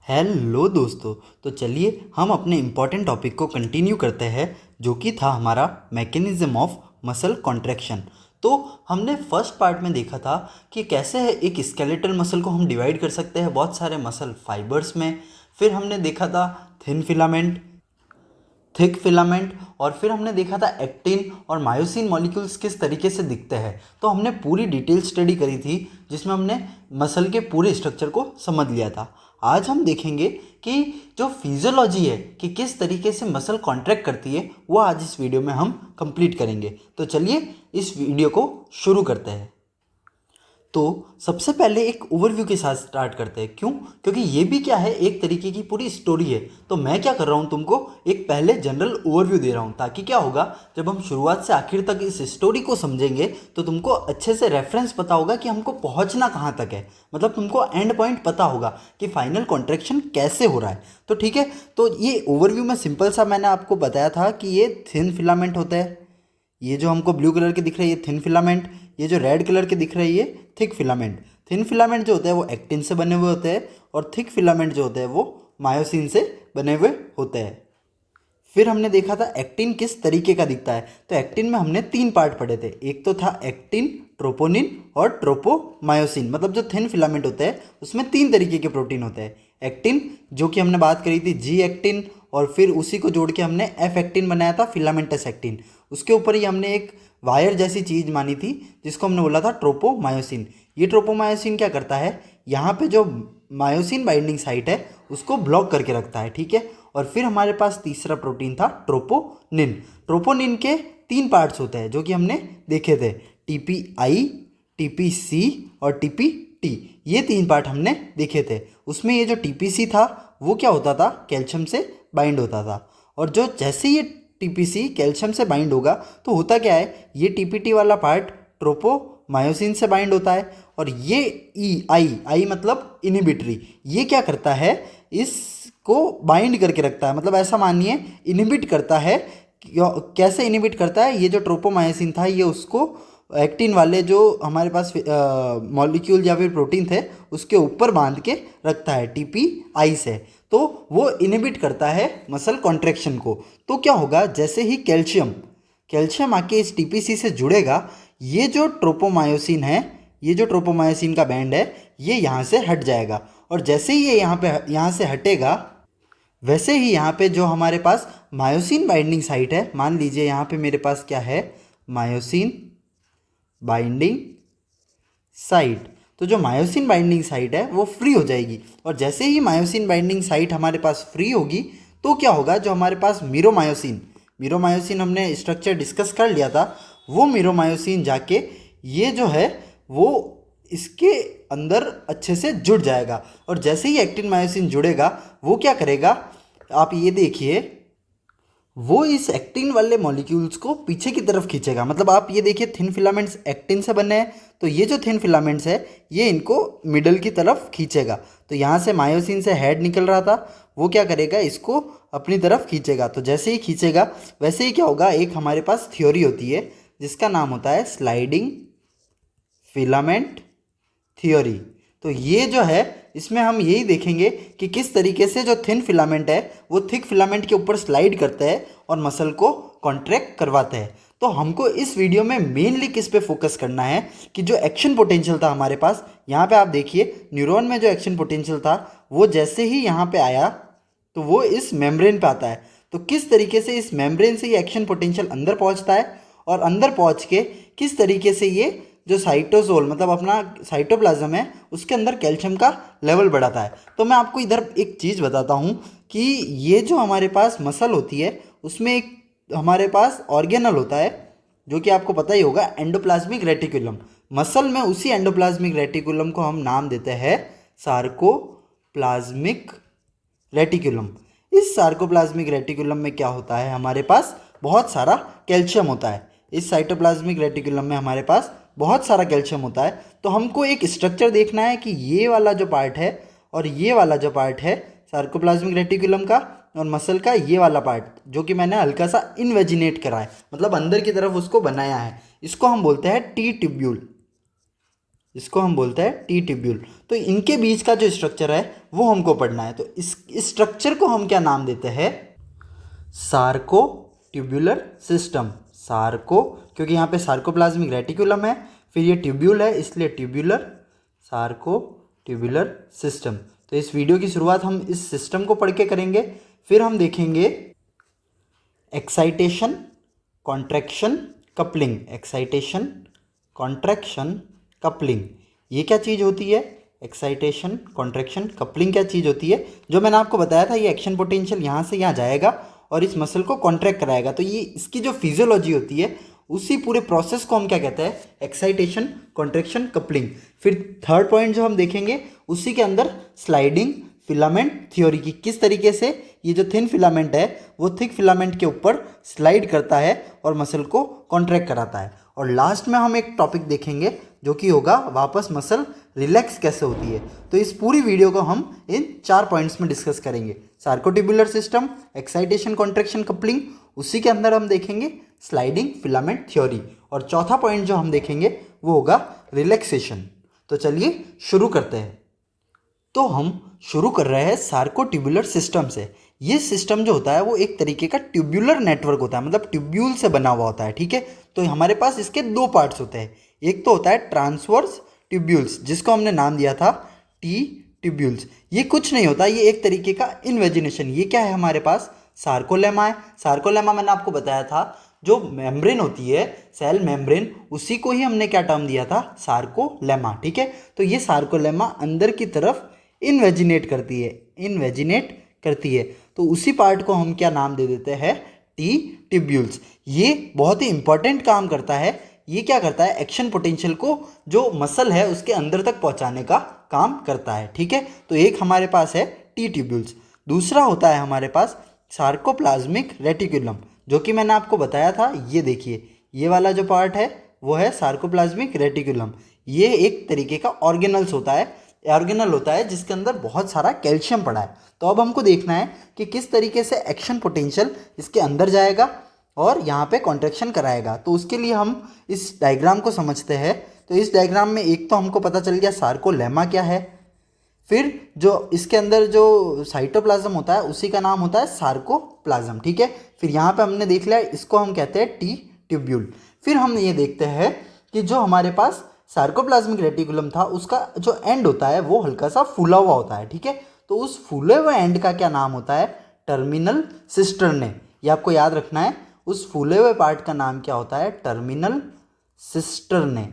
Hello दोस्तों। तो चलिए हम अपने इम्पॉर्टेंट टॉपिक को कंटिन्यू करते हैं, जो कि था हमारा मैकेनिज्म ऑफ मसल कॉन्ट्रैक्शन। तो हमने फर्स्ट पार्ट में देखा था कि कैसे है एक स्केलेटल मसल को हम डिवाइड कर सकते हैं बहुत सारे मसल फाइबर्स में। फिर हमने देखा था थिन फिलामेंट, थिक फिलामेंट, और फिर हमने देखा था एक्टिन और मायोसिन मॉलिक्यूल्स किस तरीके से दिखते हैं। तो हमने पूरी डिटेल स्टडी करी थी जिसमें हमने मसल के पूरे स्ट्रक्चर को समझ लिया था। आज हम देखेंगे कि जो फिजियोलॉजी है कि किस तरीके से मसल कॉन्ट्रैक्ट करती है, वो आज इस वीडियो में हम कंप्लीट करेंगे। तो चलिए इस वीडियो को शुरू करते हैं। तो सबसे पहले एक ओवरव्यू के साथ स्टार्ट करते हैं। क्यों? क्योंकि ये भी क्या है, एक तरीके की पूरी स्टोरी है। तो मैं क्या कर रहा हूँ, तुमको एक पहले जनरल ओवरव्यू दे रहा हूँ, ताकि क्या होगा, जब हम शुरुआत से आखिर तक इस स्टोरी को समझेंगे तो तुमको अच्छे से रेफरेंस पता होगा कि हमको पहुँचना कहाँ तक है। मतलब तुमको एंड पॉइंट पता होगा कि फाइनल कॉन्ट्रैक्शन कैसे हो रहा है। तो ठीक है, तो ये ओवरव्यू में सिंपल सा मैंने आपको बताया था कि ये थिन फिलामेंट होता है। ये जो हमको ब्लू कलर के दिख रही है थिन फिलामेंट, ये जो रेड कलर के दिख रही है थिक फिलामेंट। थिन फिलामेंट जो होता है वो एक्टिन से बने हुए होते हैं, और थिक फिलामेंट जो होते हैं वो मायोसिन से बने हुए होते हैं। फिर हमने देखा था एक्टिन किस तरीके का दिखता है। तो एक्टिन में हमने तीन पार्ट पढ़े थे। एक तो था एक्टिन, ट्रोपोनिन और ट्रोपोमायोसिन। मतलब जो थिन फिलामेंट होते हैं उसमें तीन तरीके के प्रोटीन होते हैं। एक्टिन, जो कि हमने बात करी थी जी एक्टिन, और फिर उसी को जोड़ के हमने एफ एक्टिन बनाया था, फिलामेंटस एक्टिन। उसके ऊपर ही हमने एक वायर जैसी चीज़ मानी थी जिसको हमने बोला था ट्रोपोमायोसिन। ये ट्रोपोमायोसिन क्या करता है, यहाँ पे जो मायोसिन बाइंडिंग साइट है उसको ब्लॉक करके रखता है। ठीक है, और फिर हमारे पास तीसरा प्रोटीन था ट्रोपोनिन। ट्रोपोनिन के तीन पार्ट्स होते हैं जो कि हमने देखे थे, टीपीआई, टीपीसी और टीपीटी। ये तीन पार्ट हमने देखे थे। उसमें ये जो टीपीसी था वो क्या होता था, कैल्शियम से बाइंड होता था। और जो जैसे ये टीपीसी कैल्शियम से बाइंड होगा तो होता क्या है, ये टीपीटी वाला पार्ट ट्रोपोमायोसिन से बाइंड होता है। और ये ई आई आई मतलब इनिबिटरी, ये क्या करता है, इसको बाइंड करके रखता है। मतलब ऐसा मानिए इनिबिट करता है। कैसे इनिबिट करता है, ये जो ट्रोपोमायोसिन था ये उसको एक्टिन वाले जो हमारे पास मॉलिक्यूल या फिर प्रोटीन थे उसके ऊपर बांध के रखता है टीपी आई से। तो वो इनिबिट करता है मसल कॉन्ट्रैक्शन को। तो क्या होगा, जैसे ही कैल्शियम कैल्शियम आके इस टीपीसी से जुड़ेगा, ये जो ट्रोपोमायोसिन है, ये जो ट्रोपोमायोसिन का बैंड है, ये यहाँ से हट जाएगा। और जैसे ही ये यहाँ से हटेगा, वैसे ही यहाँ पे जो हमारे पास मायोसिन बाइंडिंग साइट है, मान लीजिए यहाँ पे मेरे पास क्या है, मायोसिन बाइंडिंग साइट। तो जो मायोसिन बाइंडिंग साइट है वो फ्री हो जाएगी। और जैसे ही मायोसिन बाइंडिंग साइट हमारे पास फ्री होगी तो क्या होगा, जो हमारे पास मीरोमायोसिन मीरोमायोसिन हमने स्ट्रक्चर डिस्कस कर लिया था, वो मीरोमायोसिन जाके ये जो है वो इसके अंदर अच्छे से जुड़ जाएगा। और जैसे ही एक्टिन मायोसिन जुड़ेगा वो क्या करेगा, आप ये देखिए, वो इस एक्टिन वाले मॉलिक्यूल्स को पीछे की तरफ खींचेगा। मतलब आप ये देखिए, थिन फिलामेंट्स एक्टिन से बने हैं, तो ये जो थिन फिलामेंट्स है ये इनको मिडल की तरफ खींचेगा। तो यहाँ से मायोसिन से हेड निकल रहा था, वो क्या करेगा, इसको अपनी तरफ खींचेगा। तो जैसे ही खींचेगा वैसे ही क्या होगा, एक हमारे पास थ्योरी होती है जिसका नाम होता है स्लाइडिंग फिलामेंट थ्योरी। तो ये जो है, इसमें हम यही देखेंगे कि किस तरीके से जो थिन फिलामेंट है वो थिक फिलामेंट के ऊपर स्लाइड करते हैं और मसल को कॉन्ट्रैक्ट करवाते हैं। तो हमको इस वीडियो में मेनली किस पे फोकस करना है कि जो एक्शन पोटेंशियल था हमारे पास, यहाँ पे आप देखिए न्यूरॉन में जो एक्शन पोटेंशियल था वो जैसे ही यहाँ पे आया तो वो इस मेम्ब्रेन पे आता है। तो किस तरीके से इस मेम्ब्रेन से ये एक्शन पोटेंशियल अंदर पहुँचता है, और अंदर पहुँच के किस तरीके से ये जो साइटोसोल मतलब अपना साइटोप्लाज्म है उसके अंदर कैल्शियम का लेवल बढ़ाता है। तो मैं आपको इधर एक चीज़ बताता हूँ कि ये जो हमारे पास मसल होती है उसमें एक हमारे पास ऑर्गेनल होता है जो कि आपको पता ही होगा, एंडोप्लाज्मिक रेटिकुलम। मसल में उसी एंडोप्लाज्मिक रेटिकुलम को हम नाम देते हैं सार्कोप्लाज्मिक रेटिकुलम। इस सार्कोप्लाज्मिक रेटिकुलम में क्या होता है, हमारे पास बहुत सारा कैल्शियम होता है। इस साइटोप्लाज्मिक रेटिकुलम में हमारे पास बहुत सारा कैल्शियम होता है। तो हमको एक स्ट्रक्चर देखना है कि ये वाला जो पार्ट है और ये वाला जो पार्ट है सार्कोप्लाज्मिक रेटिकुलम का और मसल का, ये वाला पार्ट जो कि मैंने हल्का सा इन्वेजिनेट करा है, मतलब अंदर की तरफ उसको बनाया है, इसको हम बोलते हैं टी ट्यूब्यूल। इसको हम बोलते हैं टी ट्यूब्यूल। तो इनके बीच का जो स्ट्रक्चर है वो हमको पढ़ना है। तो इस स्ट्रक्चर को हम क्या नाम देते हैं? Sarco tubular system. सार्को, क्योंकि यहाँ पे सार्कोप्लाज्मिक रेटिकुलम है, फिर ये ट्यूब्यूल है इसलिए ट्यूब्यूलर, सार्को ट्यूब्यूलर सिस्टम। तो इस वीडियो की शुरुआत हम इस सिस्टम को पढ़ के करेंगे। फिर हम देखेंगे excitation, contraction, coupling. Excitation, contraction, coupling, ये क्या चीज़ होती है? एक्साइटेशन, कॉन्ट्रैक्शन, कपलिंग क्या चीज़ होती है? जो मैंने आपको बताया था, ये एक्शन पोटेंशियल यहाँ से यहाँ जाएगा और इस मसल को कॉन्ट्रैक्ट कराएगा। तो ये इसकी जो फिजियोलॉजी होती है, उसी पूरे प्रोसेस को हम क्या कहते हैं? Excitation, contraction, coupling. फिर थर्ड पॉइंट जो हम देखेंगे, उसी के अंदर स्लाइडिंग फिलामेंट थ्योरी की, किस तरीके से ये जो थिन फिलामेंट है वो थिक फिलामेंट के ऊपर स्लाइड करता है और मसल को कॉन्ट्रैक्ट कराता है। और लास्ट में हम एक टॉपिक देखेंगे जो कि होगा वापस मसल रिलैक्स कैसे होती है। तो इस पूरी वीडियो को हम इन 4 पॉइंट्स में डिस्कस करेंगे। सार्कोट्यूब्यूलर सिस्टम, एक्साइटेशन, कॉन्ट्रैक्शन, कपलिंग, उसी के अंदर हम देखेंगे स्लाइडिंग फिलामेंट थ्योरी, और चौथा पॉइंट जो हम देखेंगे वो होगा रिलैक्सेशन। तो चलिए शुरू करते हैं। तो हम शुरू कर रहे हैं सार्कोट्यूब्यूलर सिस्टम से। ये सिस्टम जो होता है वो एक तरीके का ट्यूब्यूलर नेटवर्क होता है, मतलब ट्यूब्यूल से बना हुआ होता है, ठीक है। तो हमारे पास इसके 2 पार्ट्स होते हैं। एक तो होता है ट्रांसवर्स ट्यूब्यूल्स, जिसको हमने नाम दिया था टी ट्यूब्यूल्स। ये कुछ नहीं होता, ये एक तरीके का इन्वेजिनेशन। ये क्या है? हमारे पास सार्कोलेमा है। सार्कोलेमा मैंने आपको बताया था, जो मेम्ब्रेन होती है, सेल मेम्ब्रेन, उसी को ही हमने क्या टर्म दिया था? सार्कोलेमा, ठीक है। तो ये सार्कोलेमा अंदर की तरफ इन्वेजिनेट करती है, इन्वेजिनेट करती है। तो उसी पार्ट को हम क्या नाम दे देते हैं? T tubules. ये बहुत ही इंपॉर्टेंट काम करता है। ये क्या करता है? एक्शन पोटेंशियल को जो मसल है उसके अंदर तक पहुंचाने का काम करता है, ठीक है। तो एक हमारे पास है टी ट्यूब्यूल्स, दूसरा होता है हमारे पास सार्कोप्लाज्मिक रेटिकुलम, जो कि मैंने आपको बताया था। ये देखिए, ये वाला जो पार्ट है वो है सार्कोप्लाज्मिक रेटिकुलम। ये एक तरीके का ऑर्गेनल होता है जिसके अंदर बहुत सारा कैल्शियम पड़ा है। तो अब हमको देखना है कि किस तरीके से एक्शन पोटेंशियल इसके अंदर जाएगा और यहाँ पे कॉन्ट्रैक्शन कराएगा। तो उसके लिए हम इस डायग्राम को समझते हैं। तो इस डायग्राम में एक तो हमको पता चल गया सार्कोलेमा क्या है, फिर जो इसके अंदर जो साइटोप्लाज्म होता है उसी का नाम होता है सार्कोप्लाज्म, ठीक है। फिर यहाँ पे हमने देख लिया, इसको हम कहते हैं टी ट्यूब्यूल। फिर हम ये देखते हैं कि जो हमारे पास सार्कोप्लाज्मिक रेटिकुलम था, उसका जो एंड होता है वो हल्का सा फूला हुआ होता है, ठीक है। तो उस फूले हुए एंड का क्या नाम होता है? Terminal cisternae. ये आपको याद रखना है, उस फूले हुए पार्ट का नाम क्या होता है? टर्मिनल सिस्टर्ने,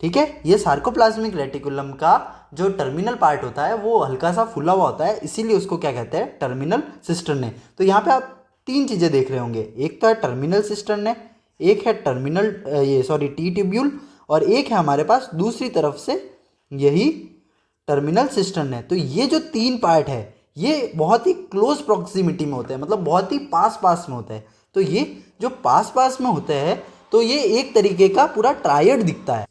ठीक है। ये सार्कोप्लाज्मिक रेटिकुलम का जो टर्मिनल पार्ट होता है वो हल्का सा फूला हुआ होता है, इसीलिए उसको क्या कहते हैं? Terminal cisternae. तो यहाँ पे आप 3 चीज़ें देख रहे होंगे, एक तो है टर्मिनल सिस्टर्ने, एक है टी ट्यूब्यूल, और एक है हमारे पास दूसरी तरफ से यही टर्मिनल सिस्टर्ने। तो ये जो 3 पार्ट है ये बहुत ही क्लोज प्रॉक्सिमिटी में होते हैं, मतलब बहुत ही पास में होते हैं। तो ये जो पास में होते हैं, तो ये एक तरीके का पूरा ट्रायड दिखता है।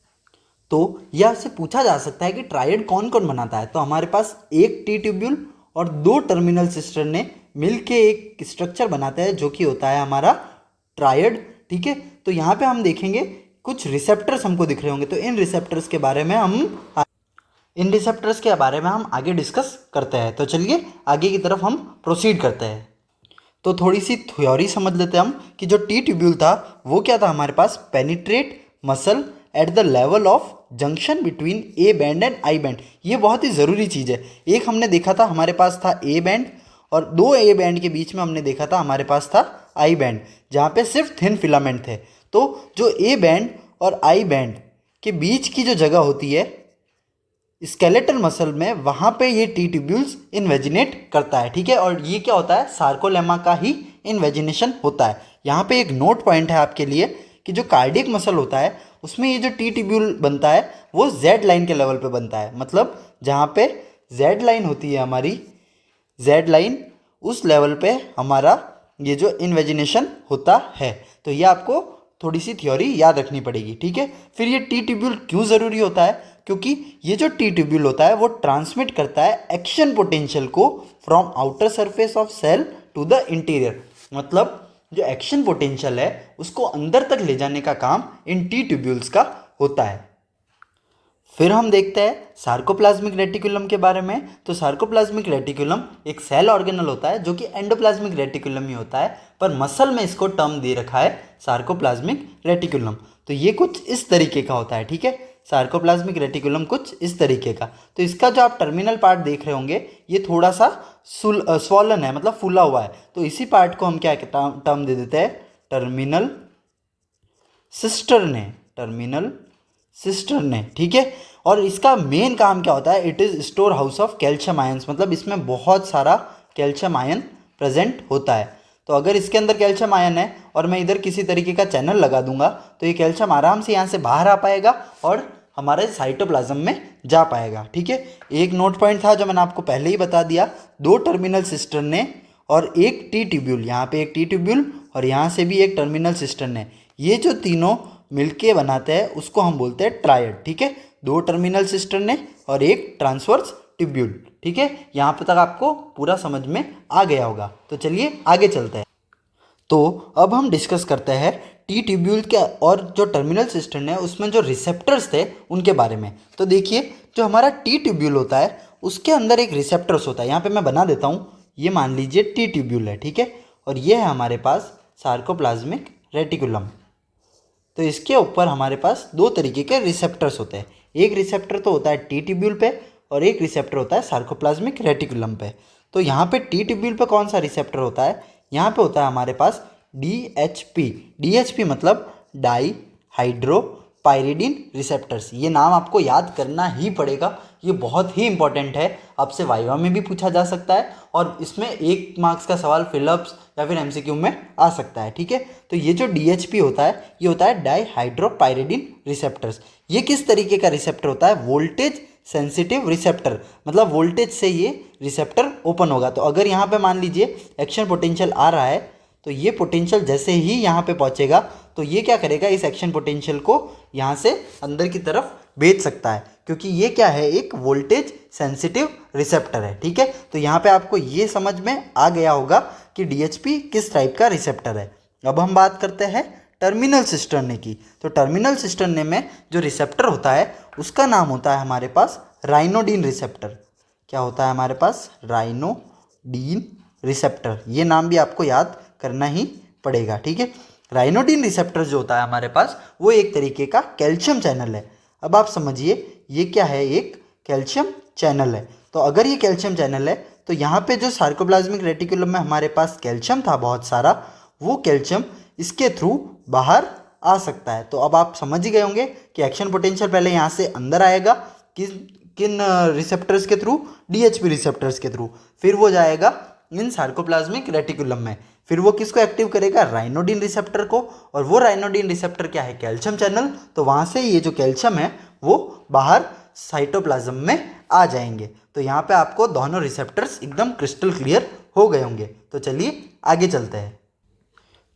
तो यह आपसे पूछा जा सकता है कि ट्रायड कौन कौन बनाता है? तो हमारे पास एक टी ट्यूब्यूल और 2 टर्मिनल सिस्टर्ने मिलके एक स्ट्रक्चर बनाते हैं जो कि होता है हमारा ट्रायड, ठीक है। तो यहाँ पे हम देखेंगे कुछ रिसेप्टर्स हमको दिख रहे होंगे। तो इन रिसेप्टर्स के बारे में हम आगे डिस्कस करते हैं। तो चलिए आगे की तरफ हम प्रोसीड करते हैं। तो थोड़ी सी थ्योरी समझ लेते हैं हम कि जो टी ट्यूब्यूल था वो क्या था? हमारे पास penetrate muscle at the level of junction between A band and I band. ये बहुत ही ज़रूरी चीज़ है। एक हमने देखा था हमारे पास था ए बैंड, और 2 ए बैंड के बीच में हमने देखा था हमारे पास था आई बैंड, जहाँ पे सिर्फ थिन फिलामेंट थे। तो जो ए बैंड और आई बैंड के बीच की जो जगह होती है स्केलेटल मसल में, वहाँ पे ये टी ट्यूब्यूल्स इन्वेजिनेट करता है, ठीक है। और ये क्या होता है? सार्कोलेमा का ही इन्वेजिनेशन होता है। यहाँ पे एक नोट पॉइंट है आपके लिए कि जो कार्डियक मसल होता है उसमें ये जो टी ट्यूब्यूल बनता है वो जेड लाइन के लेवल पे बनता है, मतलब जहाँ पे जेड लाइन होती है हमारी, जेड लाइन, उस लेवल पे हमारा ये जो इन्वेजिनेशन होता है। तो ये आपको थोड़ी सी थ्योरी याद रखनी पड़ेगी, ठीक है। फिर ये टी ट्यूब्यूल क्यों ज़रूरी होता है? क्योंकि ये जो टी ट्यूब्यूल होता है वो ट्रांसमिट करता है एक्शन पोटेंशियल को from outer surface of cell to the interior, मतलब जो एक्शन पोटेंशियल है उसको अंदर तक ले जाने का काम इन टी ट्यूब्यूल्स का होता है, फिर हम देखते हैं सार्कोप्लाज्मिक रेटिकुलम के बारे में। तो सार्कोप्लाज्मिक रेटिकुलम एक सेल ऑर्गेनल होता है जो कि एंडोप्लाज्मिक रेटिकुलम ही होता है, पर मसल में इसको टर्म दे रखा है सार्कोप्लाज्मिक रेटिकुलम। तो ये कुछ इस तरीके का होता है, ठीक है। सार्कोप्लाज्मिक रेटिकुलम कुछ इस तरीके का। तो इसका जो आप टर्मिनल पार्ट देख रहे होंगे ये थोड़ा सा स्वॉलन है, मतलब फूला हुआ है। तो इसी पार्ट को हम क्या टर्म दे देते हैं, टर्मिनल सिस्टर्ने, टर्मिनल सिस्टर्ने, ठीक है। और इसका मेन काम क्या होता है, it is store house of calcium ions, मतलब इसमें बहुत सारा कैल्शियम आयन प्रेजेंट होता है। तो अगर इसके अंदर कैल्शियम आयन है और मैं इधर किसी तरीके का चैनल लगा दूंगा तो ये कैल्शियम आराम से यहाँ से बाहर आ पाएगा और हमारे साइटोप्लाज्म में जा पाएगा, ठीक है। एक नोट पॉइंट था जो मैंने आपको पहले ही बता दिया, 2 टर्मिनल सिस्टर्ने और एक टी ट्यूब्यूल, यहाँ पे एक टी ट्यूब्यूल और यहाँ से भी एक टर्मिनल सिस्टर्ने, ये जो तीनों मिलके बनाते हैं उसको हम बोलते हैं ट्रायड, ठीक है। 2 टर्मिनल सिस्टर्ने और एक ट्रांसवर्स ट्यूब्यूल, ठीक है। यहाँ पे तक आपको पूरा समझ में आ गया होगा। तो चलिए आगे चलते हैं। तो अब हम डिस्कस करते हैं टी ट्यूब्यूल के और जो टर्मिनल सिस्टर्न है उसमें जो रिसेप्टर्स थे उनके बारे में। तो देखिए जो हमारा टी ट्यूब्यूल होता है उसके अंदर एक रिसेप्टर्स होता है, यहाँ पे मैं बना देता हूँ, ये मान लीजिए टी ट्यूब्यूल है, ठीक है। और ये है हमारे पास सार्कोप्लाज्मिक रेटिकुलम। तो इसके ऊपर हमारे पास 2 तरीके के रिसेप्टर्स होते हैं, एक रिसेप्टर तो होता है टी ट्यूब्यूल पे और एक रिसेप्टर होता है सार्कोप्लाज्मिक रेटिकुलम पे। तो यहाँ पे टी ट्यूब्यूल पे कौन सा रिसेप्टर होता है, यहाँ पे होता है हमारे पास DHP। DHP मतलब डाई हाइड्रो पायरिडीन रिसेप्टर्स। ये नाम आपको याद करना ही पड़ेगा, ये बहुत ही इंपॉर्टेंट है, आपसे वाइवा में भी पूछा जा सकता है और इसमें 1 मार्क्स का सवाल फिलअप्स या फिर MCQ में आ सकता है, ठीक है। तो ये जो DHP होता है ये होता है डाई हाइड्रो पायरिडीन रिसेप्टर्स। ये किस तरीके का रिसेप्टर होता है, वोल्टेज सेंसिटिव रिसेप्टर, मतलब वोल्टेज से ये रिसेप्टर ओपन होगा। तो अगर यहाँ पे मान लीजिए एक्शन पोटेंशियल आ रहा है तो ये पोटेंशियल जैसे ही यहाँ पे पहुँचेगा तो ये क्या करेगा, इस एक्शन पोटेंशियल को यहाँ से अंदर की तरफ भेज सकता है, क्योंकि ये क्या है, एक वोल्टेज सेंसिटिव रिसेप्टर है, ठीक है। तो यहाँ पे आपको ये समझ में आ गया होगा कि DHP किस टाइप का रिसेप्टर है। अब हम बात करते हैं टर्मिनल सिस्टर्ने की। तो टर्मिनल सिस्टर्ने में जो रिसेप्टर होता है उसका नाम होता है हमारे पास राइनोडिन रिसेप्टर। क्या होता है हमारे पास, राइनोडिन रिसेप्टर। ये नाम भी आपको याद करना ही पड़ेगा, ठीक है। राइनोडिन रिसेप्टर जो होता है हमारे पास वो एक तरीके का कैल्शियम चैनल है। अब आप समझिए ये क्या है, एक कैल्शियम चैनल है। तो अगर ये कैल्शियम चैनल है तो यहाँ पे जो सार्कोप्लाज्मिक रेटिकुलम में हमारे पास कैल्शियम था बहुत सारा, वो कैल्शियम इसके थ्रू बाहर आ सकता है। तो अब आप समझ ही गए होंगे कि एक्शन पोटेंशियल पहले यहाँ से अंदर आएगा किन रिसेप्टर्स के थ्रू, DHP रिसेप्टर्स के थ्रू, फिर वो जाएगा इन सार्कोप्लाज्मिक रेटिकुलम में, फिर वो किसको एक्टिव करेगा, राइनोडिन रिसेप्टर को। और वो राइनोडिन रिसेप्टर क्या है, कैल्शियम चैनल। तो वहाँ से ये जो कैल्शियम है वो बाहर साइटोप्लाज्म में आ जाएंगे। तो यहाँ पे आपको दोनों रिसेप्टर्स एकदम क्रिस्टल क्लियर हो गए होंगे। तो चलिए आगे चलते हैं।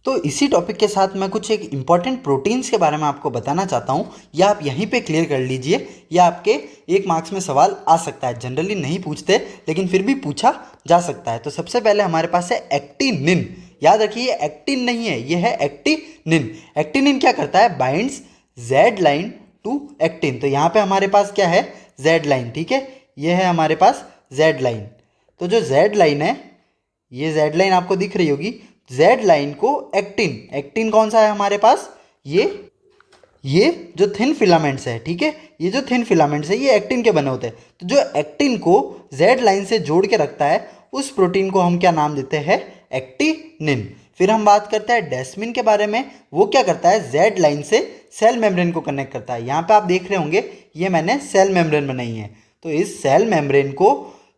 तो इसी टॉपिक के साथ मैं कुछ एक इम्पॉर्टेंट प्रोटीन्स के बारे में आपको बताना चाहता हूँ, या आप यहीं पे क्लियर कर लीजिए, या आपके 1 मार्क्स में सवाल आ सकता है। जनरली नहीं पूछते लेकिन फिर भी पूछा जा सकता है। तो सबसे पहले हमारे पास है एक्टिनिन। याद रखिए एक्टिन नहीं है, ये है एक्टिनिन। एक्टिनिन क्या करता है, binds Z line to actin. तो यहाँ पे हमारे पास क्या है, जेड लाइन, ठीक है। ये है हमारे पास जेड लाइन। तो जो जेड लाइन है, ये जेड लाइन आपको दिख रही होगी, जेड लाइन को एक्टिन कौन सा है हमारे पास, ये जो थिन फिलामेंट्स है, ठीक है, ये जो थिन फिलामेंट्स है ये एक्टिन के बने होते हैं। तो जो एक्टिन को जेड लाइन से जोड़ के रखता है उस प्रोटीन को हम क्या नाम देते हैं, एक्टिनिन। फिर हम बात करते हैं डेस्मिन के बारे में। वो क्या करता है, जेड लाइन से सेल मेम्ब्रेन को कनेक्ट करता है। यहाँ पे आप देख रहे होंगे ये मैंने सेल मेम्ब्रेन बनाई है। तो इस सेल मेम्ब्रेन को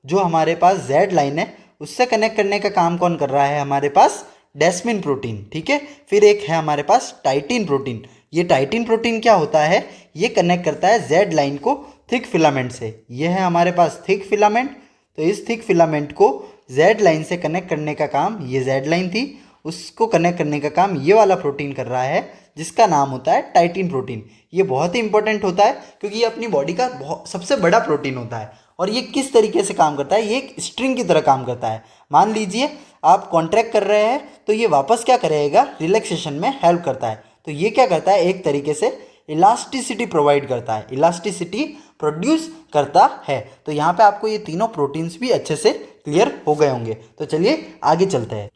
जो हमारे पास जेड लाइन है उससे कनेक्ट करने का काम कौन कर रहा है, हमारे पास डेस्मिन प्रोटीन, ठीक है। फिर एक है हमारे पास टाइटिन प्रोटीन। ये टाइटिन प्रोटीन क्या होता है, ये कनेक्ट करता है जेड लाइन को थिक फिलामेंट से। ये है हमारे पास थिक फिलामेंट। तो इस थिक फिलामेंट को जेड लाइन से कनेक्ट करने का काम, ये जेड लाइन थी, उसको कनेक्ट करने का काम ये वाला प्रोटीन कर रहा है जिसका नाम होता है टाइटिन प्रोटीन। ये बहुत ही इंपॉर्टेंट होता है क्योंकि ये अपनी बॉडी का सबसे बड़ा प्रोटीन होता है। और ये किस तरीके से काम करता है, ये एक स्ट्रिंग की तरह काम करता है। मान लीजिए आप कॉन्ट्रैक्ट कर रहे हैं तो ये वापस क्या करेगा, रिलैक्सेशन में हेल्प करता है। तो ये क्या करता है, एक तरीके से इलास्टिसिटी प्रोवाइड करता है। इलास्टिसिटी प्रोड्यूस करता है। तो यहाँ पे आपको ये तीनों प्रोटीन्स भी अच्छे से क्लियर हो गए होंगे। तो चलिए आगे चलते हैं।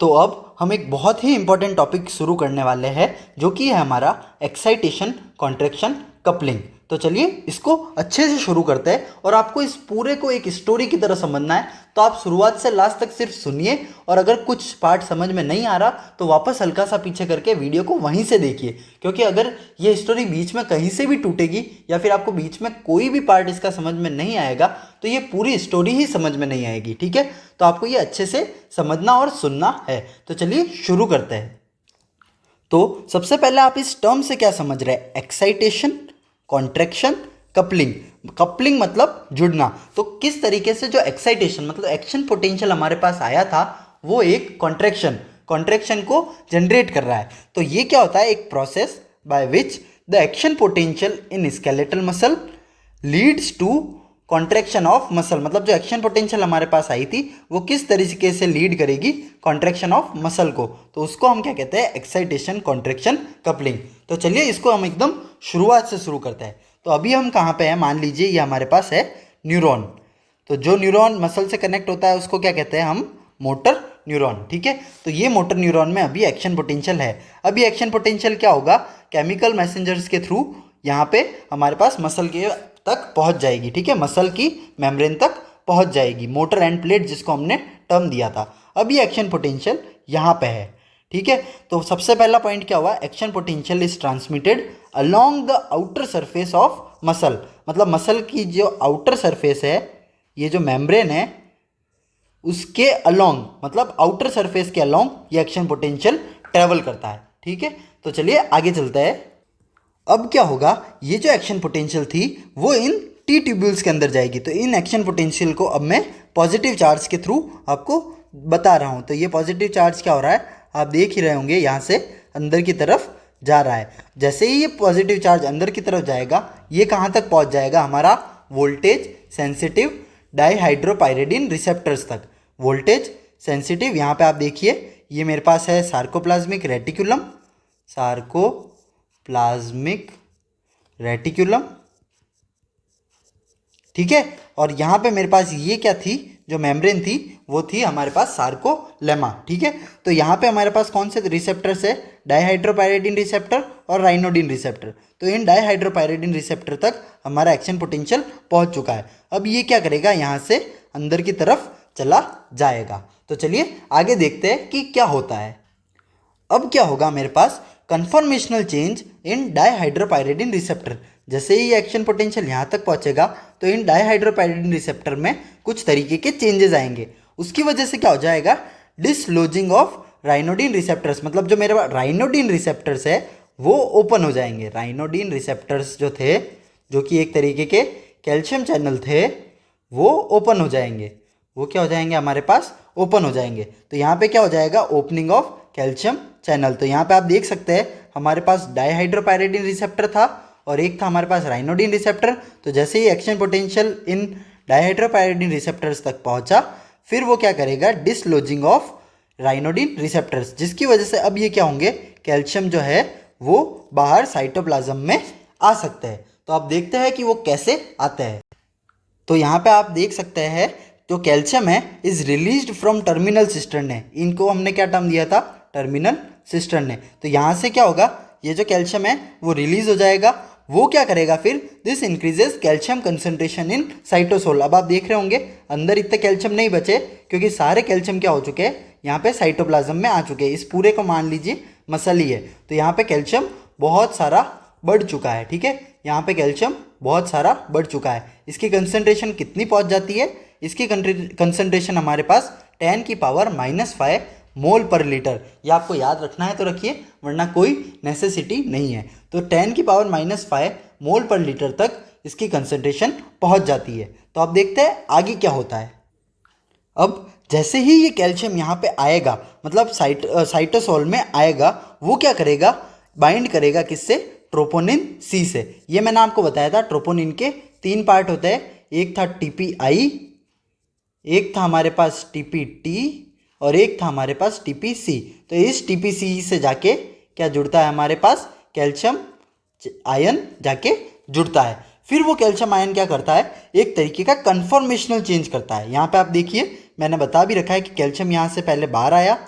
तो अब हम एक बहुत ही इंपॉर्टेंट टॉपिक शुरू करने वाले हैं, जो कि है हमारा एक्साइटेशन, कॉन्ट्रैक्शन, कपलिंग। तो चलिए इसको अच्छे से शुरू करते हैं और आपको इस पूरे को एक स्टोरी की तरह समझना है। तो आप शुरुआत से लास्ट तक सिर्फ सुनिए और अगर कुछ पार्ट समझ में नहीं आ रहा तो वापस हल्का सा पीछे करके वीडियो को वहीं से देखिए, क्योंकि अगर ये स्टोरी बीच में कहीं से भी टूटेगी या फिर आपको बीच में कोई भी पार्ट इसका समझ में नहीं आएगा तो ये पूरी स्टोरी ही समझ में नहीं आएगी। ठीक है, तो आपको ये अच्छे से समझना और सुनना है। तो चलिए शुरू करते हैं। तो सबसे पहले आप इस टर्म से क्या समझ रहे हैं? Excitation, contraction, coupling. कपलिंग मतलब जुड़ना। तो किस तरीके से जो एक्साइटेशन मतलब एक्शन पोटेंशियल हमारे पास आया था वो एक कॉन्ट्रैक्शन को जनरेट कर रहा है। तो ये क्या होता है? एक process by which the action potential in skeletal muscle leads to contraction of muscle. मतलब जो एक्शन पोटेंशियल हमारे पास आई थी वो किस तरीके से लीड करेगी कॉन्ट्रैक्शन ऑफ मसल को, तो उसको हम क्या कहते हैं? Excitation, contraction, coupling. तो चलिए इसको हम एकदम शुरुआत से शुरू करते हैं। तो अभी हम कहाँ पे हैं? मान लीजिए ये हमारे पास है न्यूरॉन। तो जो न्यूरॉन मसल से कनेक्ट होता है उसको क्या कहते हैं हम? Motor neuron. ठीक है, तो ये मोटर न्यूरॉन में अभी एक्शन पोटेंशियल है। अभी एक्शन पोटेंशियल क्या होगा? केमिकल मैसेंजर्स के थ्रू यहाँ पे हमारे पास मसल के तक पहुँच जाएगी। ठीक है, मसल की मेम्ब्रेन तक पहुँच जाएगी, मोटर एंड प्लेट जिसको हमने टर्म दिया था। अभी एक्शन पोटेंशियल यहाँ पे है। ठीक है, तो सबसे पहला पॉइंट क्या हुआ? Action potential is transmitted along the outer surface of muscle. मतलब मसल की जो आउटर सरफेस है, ये जो मेम्ब्रेन है उसके अलोंग, मतलब आउटर सरफेस के अलोंग ये एक्शन पोटेंशियल ट्रेवल करता है। ठीक है, तो चलिए आगे चलते हैं। अब क्या होगा? ये जो एक्शन पोटेंशियल थी वो इन टी ट्यूब्यूल्स के अंदर जाएगी। तो इन एक्शन पोटेंशियल को अब मैं पॉजिटिव चार्ज के थ्रू आपको बता रहा हूँ। तो ये पॉजिटिव चार्ज क्या हो रहा है? आप देख ही रहे होंगे, यहाँ से अंदर की तरफ जा रहा है। जैसे ही ये पॉजिटिव चार्ज अंदर की तरफ जाएगा, ये कहाँ तक पहुँच जाएगा? हमारा वोल्टेज सेंसिटिव डाइहाइड्रोपायरिडिन रिसेप्टर्स तक। वोल्टेज सेंसिटिव, यहाँ पे आप देखिए ये मेरे पास है सार्कोप्लाज्मिक रेटिकुलम। ठीक है, और यहाँ पे मेरे पास ये क्या थी? जो मेम्ब्रेन थी वो थी हमारे पास सार्कोलेमा। ठीक है, तो यहाँ पे हमारे पास कौन से रिसेप्टर्स है? डाइहाइड्रोपायरिडिन रिसेप्टर और राइनोडिन रिसेप्टर। तो इन डाइहाइड्रोपायरिडिन रिसेप्टर तक हमारा एक्शन पोटेंशियल पहुँच चुका है। अब ये क्या करेगा? यहाँ से अंदर की तरफ चला जाएगा। तो चलिए आगे देखते हैं कि क्या होता है। अब क्या होगा? मेरे पास कन्फॉर्मेशनल चेंज इन डाइहाइड्रोपायरिडिन रिसेप्टर। जैसे ही एक्शन पोटेंशियल यहाँ तक पहुँचेगा तो इन डाइहाइड्रोपायरिडिन रिसेप्टर में कुछ तरीके के चेंजेस आएंगे। उसकी वजह से क्या हो जाएगा? डिसलोजिंग ऑफ राइनोडिन रिसेप्टर्स। मतलब जो मेरे पास राइनोडिन रिसेप्टर्स है वो ओपन हो जाएंगे। राइनोडिन रिसेप्टर्स जो थे, जो कि एक तरीके के कैल्शियम चैनल थे, वो ओपन हो जाएंगे। वो क्या हो जाएंगे? हमारे पास ओपन हो जाएंगे। तो यहाँ पे क्या हो जाएगा? Opening of calcium channel. तो यहाँ पे आप देख सकते हैं हमारे पास डाइहाइड्रोपायरिडिन रिसेप्टर था और एक था हमारे पास राइनोडिन रिसेप्टर। तो जैसे ही एक्शन पोटेंशियल इन डाइहाइड्रोपायरिडिन रिसेप्टर्स तक पहुँचा, फिर वो क्या करेगा? डिसलोजिंग ऑफ राइनोडिन रिसेप्टर्स, जिसकी वजह से अब ये क्या होंगे? कैल्शियम जो है वो बाहर साइटोप्लाज्म में आ सकते हैं। तो आप देखते हैं कि वो कैसे आते हैं। तो यहाँ पे आप देख सकते हैं जो कैल्शियम है is released from terminal cisternae. इनको हमने क्या टर्म दिया था? Terminal cisternae. तो यहाँ से क्या होगा? ये जो कैल्शियम है वो रिलीज हो जाएगा। वो क्या करेगा फिर? This increases calcium concentration in cytosol. अब आप देख रहे होंगे अंदर इतने कैल्शियम नहीं बचे, क्योंकि सारे कैल्शियम क्या हो चुके हैं? यहाँ पे साइटोप्लाज्म में आ चुके हैं। इस पूरे को मान लीजिए मसल ही है, तो यहाँ पे कैल्शियम बहुत सारा बढ़ चुका है। ठीक है, यहाँ पे कैल्शियम बहुत सारा बढ़ चुका है। इसकी कंसंट्रेशन कितनी पहुँच जाती है? इसकी कंसंट्रेशन हमारे पास 10⁻⁵ मोल पर लीटर। ये आपको याद रखना है तो रखिए, वरना कोई नेसेसिटी नहीं है। तो 10⁻⁵ मोल पर लीटर तक इसकी कंसंट्रेशन पहुंच जाती है। तो अब देखते हैं आगे क्या होता है। अब जैसे ही ये कैल्शियम यहाँ पे आएगा, मतलब साइटोसोल में आएगा, वो क्या करेगा? बाइंड करेगा किससे? ट्रोपोनिन सी से। ये मैंने आपको बताया था ट्रोपोनिन के 3 पार्ट होते हैं। एक था TPI, एक था हमारे पास TPT और एक था हमारे पास TPC। तो इस TPC से जाके क्या जुड़ता है? हमारे पास कैल्शियम आयन जाके जुड़ता है। फिर वो कैल्शियम आयन क्या करता है, एक तरीके का कन्फॉर्मेशनल चेंज करता है। यहाँ पे आप देखिए मैंने बता भी रखा है कि कैल्शियम यहाँ से पहले बाहर आया,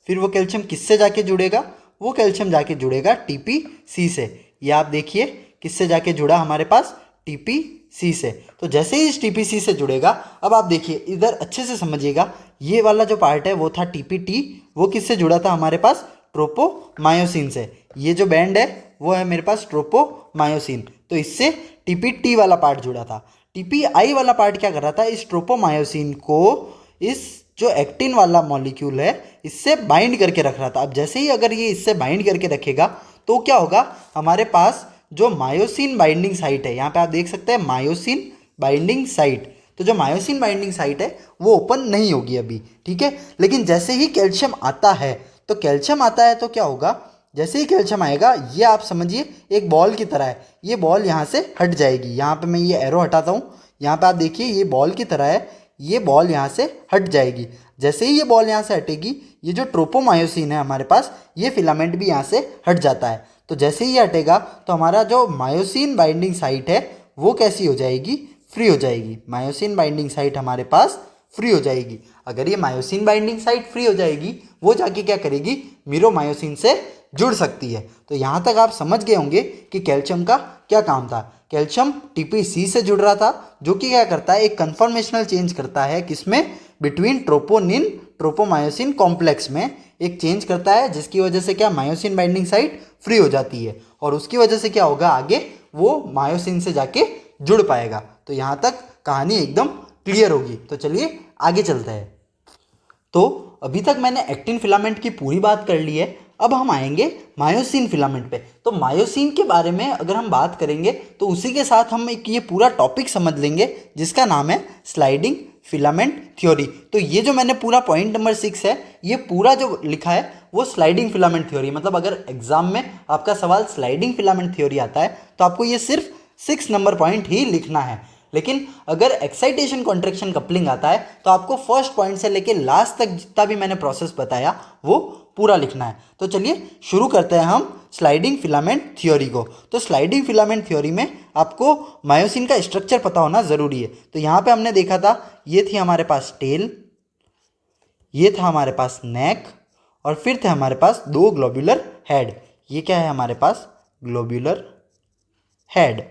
फिर वो कैल्शियम किससे जाके जुड़ेगा, वो कैल्शियम जाके जुड़ेगा TPC से। ये आप देखिए किससे जाके जुड़ा हमारे पास, TPC से। तो जैसे ही इस TPC से जुड़ेगा, अब आप देखिए इधर अच्छे से समझिएगा, ये वाला जो पार्ट है वो था TPT, वो किससे जुड़ा था हमारे पास, ट्रोपोमायोसिन से। ये जो बैंड है वो है मेरे पास ट्रोपोमायोसिन, तो इससे TPT वाला पार्ट जुड़ा था। TPI वाला पार्ट क्या कर रहा था, इस ट्रोपोमायोसिन को इस जो एक्टिन वाला मॉलिक्यूल है इससे बाइंड करके रख रहा था। अब जैसे ही अगर ये इससे बाइंड करके रखेगा तो क्या होगा, हमारे पास जो मायोसिन बाइंडिंग साइट है, यहाँ पे आप देख सकते हैं मायोसिन बाइंडिंग साइट, तो जो मायोसिन बाइंडिंग साइट है वो ओपन नहीं होगी अभी, ठीक है। लेकिन जैसे ही कैल्शियम आता है, तो कैल्शियम आता है तो क्या होगा, जैसे ही कैल्शियम आएगा ये आप समझिए एक बॉल की तरह है, ये बॉल यहाँ से हट जाएगी। यहाँ पे मैं ये एरो हटाता हूँ, यहाँ पे आप देखिए ये बॉल की तरह है, ये बॉल यहाँ से हट जाएगी। जैसे ही ये बॉल यहाँ से हटेगी, ये जो ट्रोपोमायोसिन है हमारे पास, ये फिलामेंट भी यहाँ से हट जाता है। तो जैसे ही ये हटेगा तो हमारा जो मायोसिन बाइंडिंग साइट है वो कैसी हो जाएगी, फ्री हो जाएगी। मायोसिन बाइंडिंग साइट हमारे पास फ्री हो जाएगी। अगर ये मायोसिन बाइंडिंग साइट फ्री हो जाएगी, वो जाके क्या करेगी, मीरोमायोसिन से जुड़ सकती है। तो यहाँ तक आप समझ गए होंगे कि कैल्शियम का क्या काम था। कैल्शियम TPC से जुड़ रहा था, जो कि क्या करता है, एक कन्फॉर्मेशनल चेंज करता है, किसमें, बिटवीन ट्रोपोनिन ट्रोपोमायोसिन कॉम्प्लेक्स में एक चेंज करता है, जिसकी वजह से क्या, मायोसिन बाइंडिंग साइट फ्री हो जाती है, और उसकी वजह से क्या होगा, आगे वो मायोसिन से जाके जुड़ पाएगा। तो यहाँ तक कहानी एकदम क्लियर होगी। तो चलिए आगे चलते हैं। तो अभी तक मैंने एक्टिन फिलामेंट की पूरी बात कर ली है, अब हम आएंगे मायोसिन फिलामेंट पे। तो मायोसिन के बारे में अगर हम बात करेंगे तो उसी के साथ हम एक ये पूरा टॉपिक समझ लेंगे जिसका नाम है स्लाइडिंग फिलामेंट थ्योरी। तो ये जो मैंने पूरा पॉइंट नंबर 6 है, ये पूरा जो लिखा है वो स्लाइडिंग फिलामेंट थ्योरी, मतलब अगर एग्जाम में आपका सवाल स्लाइडिंग फिलामेंट थ्योरी आता है तो आपको ये सिर्फ 6 नंबर पॉइंट ही लिखना है। लेकिन अगर एक्साइटेशन कॉन्ट्रैक्शन कपलिंग आता है तो आपको फर्स्ट पॉइंट से लेके लास्ट तक जितना भी मैंने प्रोसेस बताया वो पूरा लिखना है। तो चलिए शुरू करते हैं हम स्लाइडिंग फिलामेंट थ्योरी को। तो स्लाइडिंग फिलामेंट थ्योरी में आपको मायोसिन का स्ट्रक्चर पता होना ज़रूरी है। तो यहाँ पे हमने देखा था, ये थी हमारे पास टेल, ये था हमारे पास नेक, और फिर थे हमारे पास 2 ग्लोब्यूलर हेड। ये क्या है हमारे पास, ग्लोब्यूलर हेड,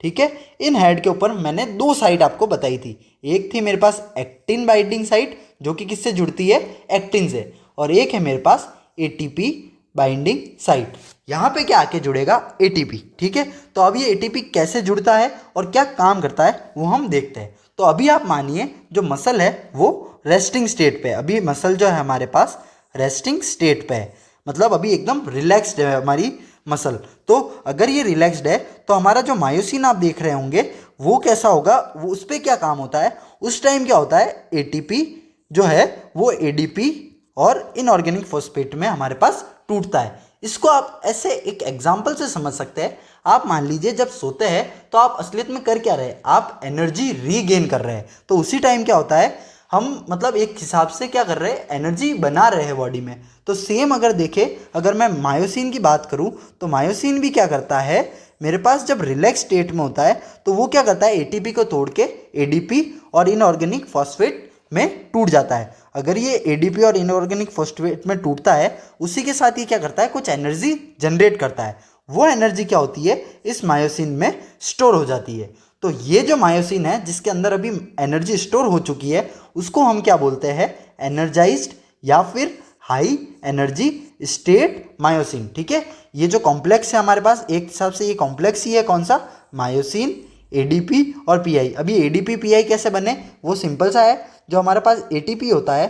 ठीक है। इन हेड के ऊपर मैंने 2 साइट आपको बताई थी, एक थी मेरे पास एक्टिन बाइंडिंग साइट जो कि किससे जुड़ती है, एक्टिन से, और एक है मेरे पास ATP बाइंडिंग साइट। यहाँ पे क्या आके जुड़ेगा, ATP, ठीक है। तो अब ये ATP कैसे जुड़ता है और क्या काम करता है वो हम देखते हैं। तो अभी आप मानिए जो मसल है वो रेस्टिंग स्टेट पे है, अभी मसल जो है हमारे पास रेस्टिंग स्टेट पे है, मतलब अभी एकदम रिलैक्स्ड है हमारी मसल। तो अगर ये रिलैक्स्ड है तो हमारा जो मायोसिन आप देख रहे होंगे वो कैसा होगा, वो उस पर क्या काम होता है, उस टाइम क्या होता है, ATP जो है वो ADP और इनऑर्गेनिक फॉस्फेट में हमारे पास टूटता है। इसको आप ऐसे एक एग्जाम्पल से समझ सकते हैं। आप मान लीजिए जब सोते हैं तो आप असलियत में कर क्या रहे हैं, आप एनर्जी रीगेन कर रहे हैं। तो उसी टाइम क्या होता है, हम मतलब एक हिसाब से क्या कर रहे हैं, एनर्जी बना रहे हैं बॉडी में। तो सेम अगर देखें, अगर मैं मायोसिन की बात करूं तो मायोसिन भी क्या करता है, मेरे पास जब रिलैक्स स्टेट में होता है तो वो क्या करता है, ATP को तोड़ के ADP और इनऑर्गेनिक फॉस्फेट में टूट जाता है। अगर ये ADP और इनऑर्गेनिक फॉस्फेट में टूटता है, उसी के साथ ये क्या करता है, कुछ एनर्जी जनरेट करता है। वो एनर्जी क्या होती है, इस मायोसिन में स्टोर हो जाती है। तो ये जो मायोसिन है जिसके अंदर अभी एनर्जी स्टोर हो चुकी है, उसको हम क्या बोलते हैं, एनर्जाइज्ड या फिर हाई एनर्जी स्टेट मायोसिन, ठीक है। ये जो कॉम्प्लेक्स है हमारे पास, एक हिसाब से ये कॉम्प्लेक्स ही है, कौन सा, मायोसिन, ADP और PI। अभी ADP PI कैसे बने, वो सिंपल सा है, जो हमारे पास ATP होता है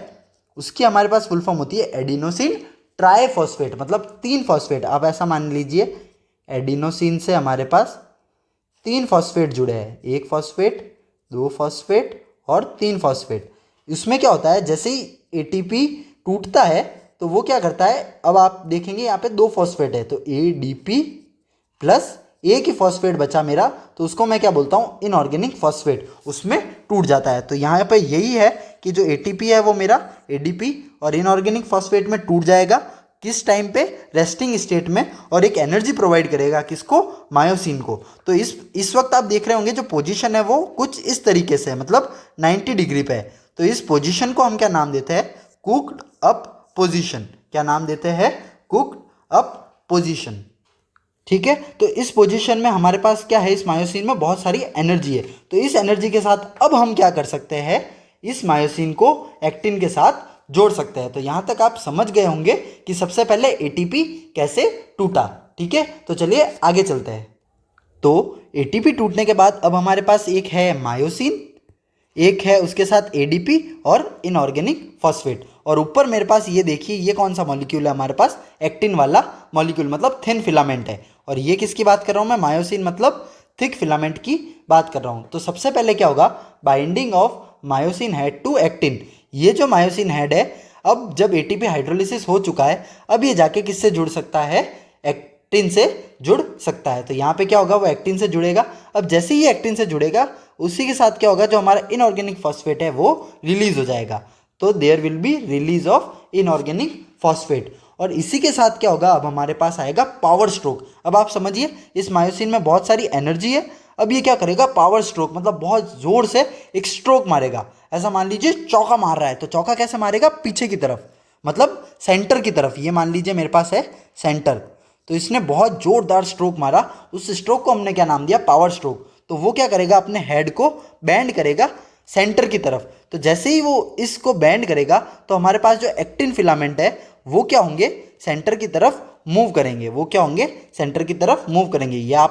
उसकी हमारे पास फुल फॉर्म होती है एडिनोसिन ट्राइफॉस्फेट, मतलब 3 फॉस्फेट। आप ऐसा मान लीजिए एडिनोसिन से हमारे पास 3 फॉस्फेट जुड़े हैं, 1 फॉस्फेट, 2 फॉस्फेट और 3 फॉस्फेट। इसमें क्या होता है, जैसे ही ATP टूटता है तो वो क्या करता है, अब आप देखेंगे यहाँ पे 2 फॉस्फेट है, तो ADP प्लस एक ही फॉस्फेट बचा मेरा, तो उसको मैं क्या बोलता हूँ, इनऑर्गेनिक फॉस्फेट, उसमें टूट जाता है। तो यहाँ पे यही है कि जो ATP है वो मेरा ADP और इनऑर्गेनिक फॉस्फेट में टूट जाएगा, किस टाइम पे, रेस्टिंग स्टेट में, और एक एनर्जी प्रोवाइड करेगा किसको, मायोसिन को। तो इस वक्त आप देख रहे होंगे जो पोजीशन है वो कुछ इस तरीके से है, मतलब 90 डिग्री पे है। तो इस पोजीशन को हम क्या नाम देते हैं, कुक्ड अप पोजीशन। क्या नाम देते हैं, कुक्ड अप पोजीशन। ठीक है, तो इस पोजीशन में हमारे पास क्या है, इस मायोसिन में बहुत सारी एनर्जी है। तो इस एनर्जी के साथ अब हम क्या कर सकते हैं, इस मायोसिन को एक्टिन के साथ जोड़ सकते हैं। तो यहाँ तक आप समझ गए होंगे कि सबसे पहले एटीपी कैसे टूटा। ठीक है, तो चलिए आगे चलते हैं। तो एटीपी टूटने के बाद अब हमारे पास एक है मायोसिन, एक है उसके साथ एडीपी और इनऑर्गेनिक फॉस्फेट, और ऊपर मेरे पास ये देखिए ये कौन सा मॉलिक्यूल है हमारे पास, एक्टिन वाला मॉलिक्यूल, मतलब थिन फिलामेंट है। और ये किसकी बात कर रहा हूँ मैं, मायोसिन मतलब थिक फिलामेंट की बात कर रहा हूँ। तो सबसे पहले क्या होगा, binding of myosin head to actin. ये जो मायोसिन हेड है, अब जब एटीपी हाइड्रोलिसिस हो चुका है, अब ये जाके किससे जुड़ सकता है, एक्टिन से जुड़ सकता है। तो यहाँ पे क्या होगा, वो एक्टिन से जुड़ेगा। अब जैसे ही एक्टिन से जुड़ेगा, उसी के साथ क्या होगा, जो हमारा इनऑर्गेनिक फॉस्फेट है वो रिलीज हो जाएगा। तो there will be release of inorganic phosphate. और इसी के साथ क्या होगा, अब हमारे पास आएगा पावर स्ट्रोक। अब आप समझिए, इस मायोसिन में बहुत सारी एनर्जी है। अब ये क्या करेगा, पावर स्ट्रोक, मतलब बहुत जोर से एक स्ट्रोक मारेगा। ऐसा मान लीजिए चौका मार रहा है, तो चौका कैसे मारेगा, पीछे की तरफ, मतलब सेंटर की तरफ। ये मान लीजिए मेरे पास है सेंटर, तो इसने बहुत जोरदार स्ट्रोक मारा, उस स्ट्रोक को हमने क्या नाम दिया, पावर स्ट्रोक। तो वो क्या करेगा, अपने हेड को बैंड करेगा सेंटर की तरफ। तो जैसे ही वो इसको बैंड करेगा, तो हमारे पास जो एक्टिन फिलामेंट है वो क्या होंगे, सेंटर की तरफ मूव करेंगे। वो क्या होंगे, सेंटर की तरफ मूव करेंगे। ये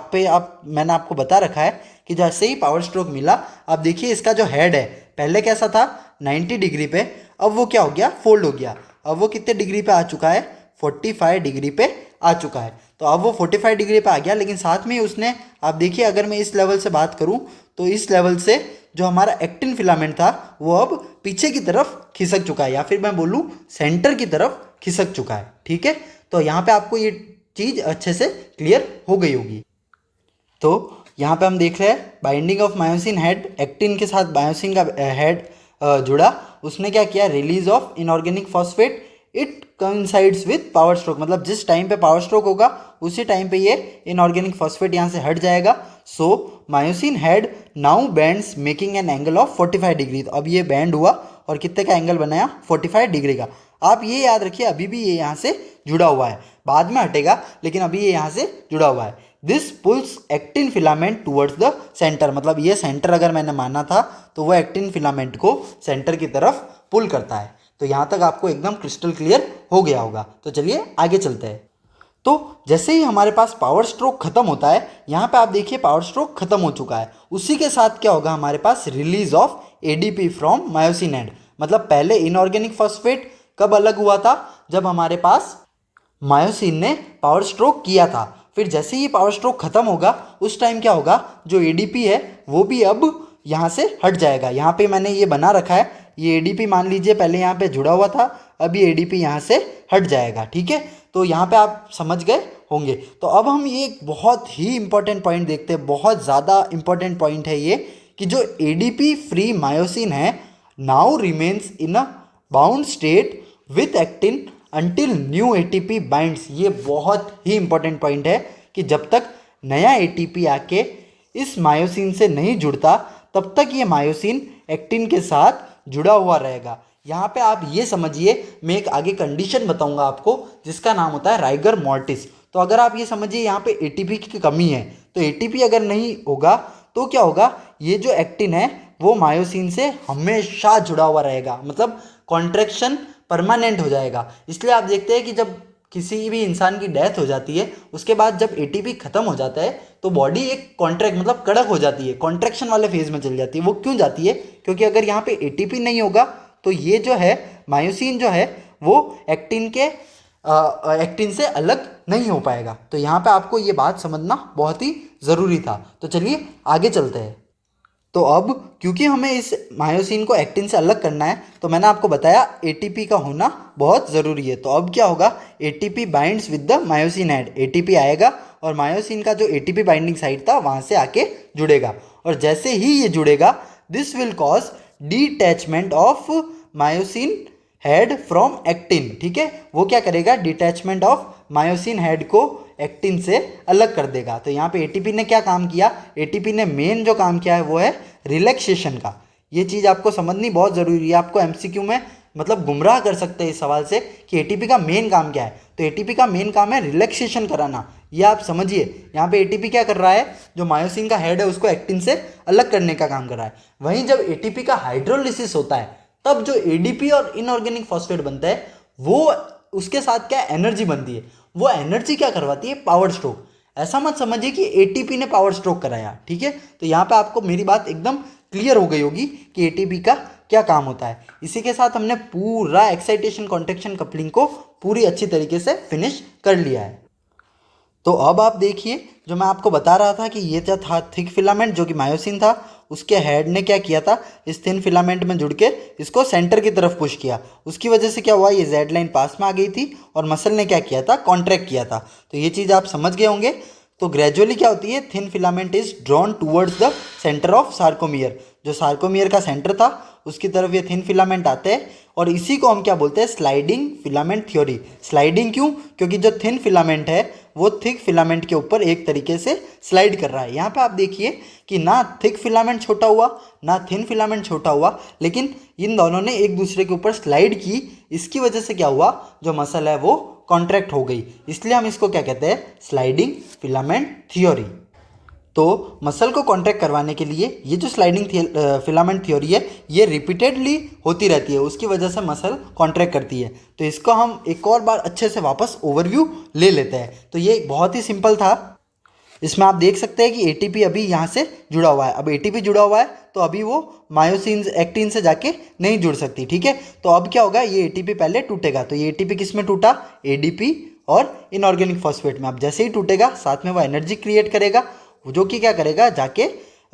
मैंने आपको बता रखा है कि जैसे ही पावर स्ट्रोक मिला, अब देखिए इसका जो हेड है पहले कैसा था, 90 डिग्री पे, अब वो क्या हो गया, फोल्ड हो गया। अब वो कितने डिग्री पे आ चुका है, 45 डिग्री पे आ चुका है। तो अब वो 45 डिग्री पे आ गया, लेकिन साथ में उसने, आप देखिए अगर मैं इस लेवल से बात करूं, तो इस लेवल से जो हमारा एक्टिन फिलामेंट था वो अब पीछे की तरफ खिसक चुका है, या फिर मैं बोलूं सेंटर की तरफ खिसक चुका है। ठीक है, तो यहाँ पे आपको ये चीज़ अच्छे से क्लियर हो गई होगी। तो यहाँ पे हम देख रहे हैं binding of myosin head, actin के साथ मायोसिन का हेड जुड़ा, उसने क्या किया, release of inorganic phosphate, it coincides with power stroke. मतलब जिस टाइम पे पावर स्ट्रोक होगा उसी टाइम पे ये इनऑर्गेनिक फॉस्फेट यहाँ से हट जाएगा। So myosin head now bands making an angle of 45 degree. तो अब ये बैंड हुआ और कितने का एंगल बनाया, 45 डिग्री का। आप ये याद रखिए, अभी भी ये यहाँ से जुड़ा हुआ है, बाद में हटेगा, लेकिन अभी ये यहाँ से जुड़ा हुआ है। This pulls actin filament towards the centre. मतलब ये सेंटर अगर मैंने माना था, तो वो एक्टिन फिलामेंट को सेंटर की तरफ पुल करता है। तो यहाँ तक आपको एकदम क्रिस्टल क्लियर हो गया होगा। तो चलिए आगे चलते हैं। तो जैसे ही हमारे पास पावर स्ट्रोक खत्म होता है, यहाँ पे आप देखिए पावर स्ट्रोक खत्म हो चुका है, उसी के साथ क्या होगा, हमारे पास release of ADP from myosin head. मतलब पहले इनऑर्गेनिक फॉस्फेट कब अलग हुआ था, जब हमारे पास मायोसिन ने पावर स्ट्रोक किया था। फिर जैसे ही पावर स्ट्रोक खत्म होगा, उस टाइम क्या होगा, जो एडीपी है वो भी अब यहाँ से हट जाएगा। यहाँ पे मैंने ये बना रखा है, ये एडीपी मान लीजिए पहले यहाँ पे जुड़ा हुआ था, अब ये एडीपी यहाँ से हट जाएगा। ठीक है, तो यहाँ पे आप समझ गए होंगे। तो अब हम ये एक बहुत ही इंपॉर्टेंट पॉइंट देखते हैं, बहुत ज़्यादा इंपॉर्टेंट पॉइंट है ये, कि जो एडीपी फ्री मायोसिन है now remains in a bound state with actin until new ATP binds. ये बहुत ही इंपॉर्टेंट पॉइंट है कि जब तक नया एटीपी आके इस मायोसिन से नहीं जुड़ता, तब तक ये मायोसिन एक्टिन के साथ जुड़ा हुआ रहेगा। यहाँ पे आप ये समझिए, मैं एक आगे कंडीशन बताऊंगा आपको जिसका नाम होता है राइगर मॉर्टिस। तो अगर आप ये समझिए यहाँ पे एटीपी की कमी है, तो एटीपी अगर नहीं होगा तो क्या होगा, ये जो एक्टिन है वो मायोसिन से हमेशा जुड़ा हुआ रहेगा, मतलब कॉन्ट्रैक्शन परमानेंट हो जाएगा। इसलिए आप देखते हैं कि जब किसी भी इंसान की डेथ हो जाती है, उसके बाद जब एटीपी खत्म हो जाता है, तो बॉडी एक कॉन्ट्रैक्ट मतलब कड़क हो जाती है, कॉन्ट्रैक्शन वाले फेज में चली जाती है। वो क्यों जाती है, क्योंकि अगर यहाँ पे एटीपी नहीं होगा, तो ये जो है मायोसिन जो है वो एक्टिन से अलग नहीं हो पाएगा। तो यहाँ पे आपको ये बात समझना बहुत ही ज़रूरी था। तो चलिए आगे चलते हैं। तो अब क्योंकि हमें इस मायोसिन को एक्टिन से अलग करना है, तो मैंने आपको बताया एटीपी का होना बहुत ज़रूरी है। तो अब क्या होगा, ATP binds with the myosin head. ATP आएगा और मायोसिन का जो एटीपी बाइंडिंग साइट था वहाँ से आके जुड़ेगा, और जैसे ही ये जुड़ेगा, this will cause detachment of myosin head from actin, ठीक है। वो क्या करेगा, डिटैचमेंट ऑफ मायोसिन हेड को एक्टिन से अलग कर देगा। तो यहाँ पे एटीपी ने क्या काम किया, एटीपी ने मेन जो काम किया है वो है रिलैक्सेशन का। ये चीज़ आपको समझनी बहुत ज़रूरी है, आपको एमसीक्यू में मतलब गुमराह कर सकते हैं इस सवाल से कि एटीपी का मेन काम क्या है। तो एटीपी का मेन काम है रिलैक्सेशन कराना, ये आप समझिए। यहाँ पे एटीपी क्या कर रहा है, जो मायोसिन का हेड है उसको एक्टिन से अलग करने का काम कर रहा है। वहीं जब एटीपी का हाइड्रोलिसिस होता है तब जो एडीपी और इनऑर्गेनिक फॉस्फेट बनता है वो उसके साथ क्या एनर्जी बनती है, वो एनर्जी क्या करवाती है, पावर स्ट्रोक। ऐसा मत समझिए कि एटीपी ने पावर स्ट्रोक कराया, ठीक है। तो यहाँ पे आपको मेरी बात एकदम क्लियर हो गई होगी कि एटीपी का क्या काम होता है। इसी के साथ हमने पूरा एक्साइटेशन कॉन्ट्रैक्शन कपलिंग को पूरी अच्छी तरीके से फिनिश कर लिया है। तो अब आप देखिए, जो मैं आपको बता रहा था कि ये जो था थिक फिलामेंट जो कि मायोसिन था, उसके हेड ने क्या किया था, इस थिन फिलामेंट में जुड़ के इसको सेंटर की तरफ पुश किया। उसकी वजह से क्या हुआ, ये जेड लाइन पास में आ गई थी और मसल ने क्या किया था, कॉन्ट्रैक्ट किया था। तो ये चीज़ आप समझ गए होंगे। तो ग्रेजुअली क्या होती है, thin filament is drawn towards the centre of sarcomere. जो सार्कोमियर का सेंटर था उसकी तरफ ये थिन फिलामेंट आते हैं और इसी को हम क्या बोलते हैं, स्लाइडिंग फिलामेंट थ्योरी। स्लाइडिंग क्यों, क्योंकि जो थिन फिलामेंट है वो थिक फिलामेंट के ऊपर एक तरीके से स्लाइड कर रहा है। यहाँ पे आप देखिए कि ना थिक फिलामेंट छोटा हुआ ना थिन फिलामेंट छोटा हुआ, लेकिन इन दोनों ने एक दूसरे के ऊपर स्लाइड की। इसकी वजह से क्या हुआ, जो मसल है वो कॉन्ट्रैक्ट हो गई। इसलिए हम इसको क्या कहते हैं, स्लाइडिंग फिलामेंट थ्योरी। तो मसल को कॉन्ट्रैक्ट करवाने के लिए ये जो स्लाइडिंग फिलामेंट थ्योरी है ये रिपीटेडली होती रहती है, उसकी वजह से मसल कॉन्ट्रैक्ट करती है। तो इसको हम एक और बार अच्छे से वापस ओवरव्यू ले लेते हैं। तो ये बहुत ही सिंपल था। इसमें आप देख सकते हैं कि एटीपी अभी यहाँ से जुड़ा हुआ है। अब एटीपी जुड़ा हुआ है तो अभी वो मायोसिन एक्टिन से जाके नहीं जुड़ सकती, ठीक है। तो अब क्या होगा, ये एटीपी पहले टूटेगा। तो ये एटीपी किस में टूटा, एडीपी और इनऑर्गेनिक फॉस्फेट में। अब जैसे ही टूटेगा साथ में वो एनर्जी क्रिएट करेगा, जो कि क्या करेगा, जाके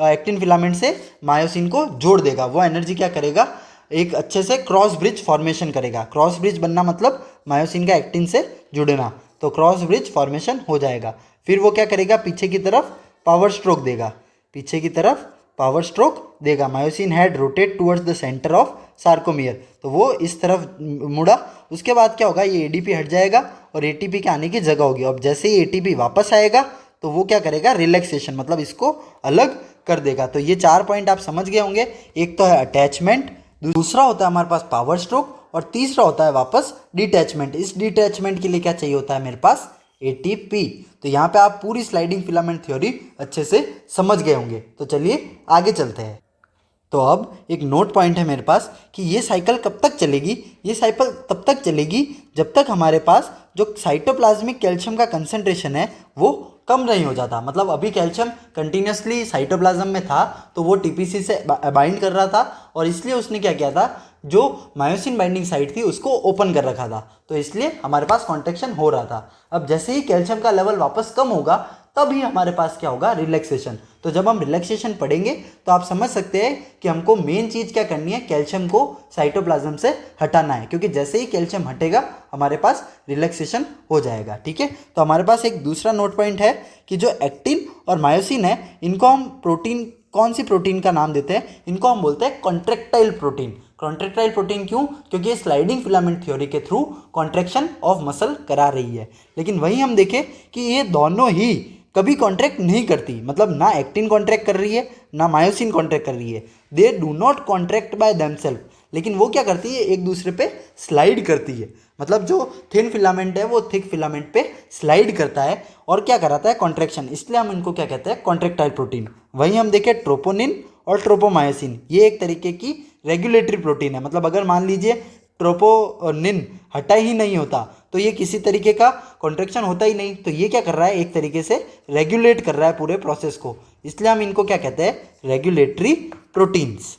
एक्टिन फिलामेंट से मायोसिन को जोड़ देगा। वो एनर्जी क्या करेगा, एक अच्छे से क्रॉस ब्रिज फॉर्मेशन करेगा। क्रॉस ब्रिज बनना मतलब मायोसिन का एक्टिन से जुड़ना, तो क्रॉस ब्रिज फॉर्मेशन हो जाएगा। फिर वो क्या करेगा, पीछे की तरफ पावर स्ट्रोक देगा, पीछे की तरफ पावर स्ट्रोक देगा। Myosin head rotate towards the centre of sarcomere, तो वो इस तरफ मुड़ा। उसके बाद क्या होगा, ये एडीपी हट जाएगा और एटीपी के आने की जगह होगी। अब जैसे ही एटीपी वापस आएगा तो वो क्या करेगा, रिलैक्सेशन मतलब इसको अलग कर देगा। तो ये 4 पॉइंट आप समझ गए होंगे। एक तो है अटैचमेंट, दूसरा होता है हमारे पास पावर स्ट्रोक और तीसरा होता है वापस डिटैचमेंट। इस डिटैचमेंट के लिए क्या चाहिए होता है मेरे पास, एटीपी। तो यहाँ पे आप पूरी स्लाइडिंग फिलामेंट थ्योरी अच्छे से समझ गए होंगे। तो चलिए आगे चलते हैं। तो अब एक नोट पॉइंट है मेरे पास कि ये साइकिल कब तक चलेगी, ये साइकिल तब तक चलेगी जब तक हमारे पास जो साइटोप्लाज्मिक कैल्शियम का कंसंट्रेशन है वो कम नहीं हो जाता। मतलब अभी कैल्शियम कंटिन्यूसली साइटोप्लाज्म में था तो वो टीपीसी से बाइंड कर रहा था और इसलिए उसने क्या किया था, जो मायोसिन बाइंडिंग साइट थी उसको ओपन कर रखा था, तो इसलिए हमारे पास कॉन्ट्रैक्शन हो रहा था। अब जैसे ही कैल्शियम का लेवल वापस कम होगा तभी हमारे पास क्या होगा, रिलैक्सेशन। तो जब हम रिलैक्सेशन पढ़ेंगे तो आप समझ सकते हैं कि हमको मेन चीज़ क्या करनी है, कैल्शियम को साइटोप्लाज्म से हटाना है, क्योंकि जैसे ही कैल्शियम हटेगा हमारे पास रिलैक्सेशन हो जाएगा, ठीक है। तो हमारे पास एक दूसरा नोट पॉइंट है कि जो एक्टिन और मायोसिन है इनको हम प्रोटीन, कौन सी प्रोटीन का नाम देते हैं, इनको हम बोलते हैं कॉन्ट्रैक्टाइल प्रोटीन। कॉन्ट्रैक्टाइल प्रोटीन क्यों, क्योंकि ये स्लाइडिंग फिलामेंट थ्योरी के थ्रू कॉन्ट्रैक्शन ऑफ मसल करा रही है। लेकिन वहीं हम देखें कि ये दोनों ही कभी कॉन्ट्रैक्ट नहीं करती, मतलब ना एक्टिन कॉन्ट्रैक्ट कर रही है ना मायोसिन कॉन्ट्रैक्ट कर रही है। They do not contract by themselves, लेकिन वो क्या करती है, एक दूसरे पे स्लाइड करती है। मतलब जो थिन फिलामेंट है वो थिक फिलामेंट पे स्लाइड करता है और क्या कराता है, कॉन्ट्रैक्शन। इसलिए हम इनको क्या कहते हैं, कॉन्ट्रैक्टाइल प्रोटीन। वहीं हम देखें ट्रोपोनिन और ट्रोपोमायोसिन, ये एक तरीके की रेगुलेटरी प्रोटीन है। मतलब अगर मान लीजिए ट्रोपोनिन हटा ही नहीं होता तो ये किसी तरीके का कॉन्ट्रैक्शन होता ही नहीं। तो ये क्या कर रहा है, एक तरीके से रेगुलेट कर रहा है पूरे प्रोसेस को, इसलिए हम इनको क्या कहते हैं, रेगुलेटरी प्रोटीन्स।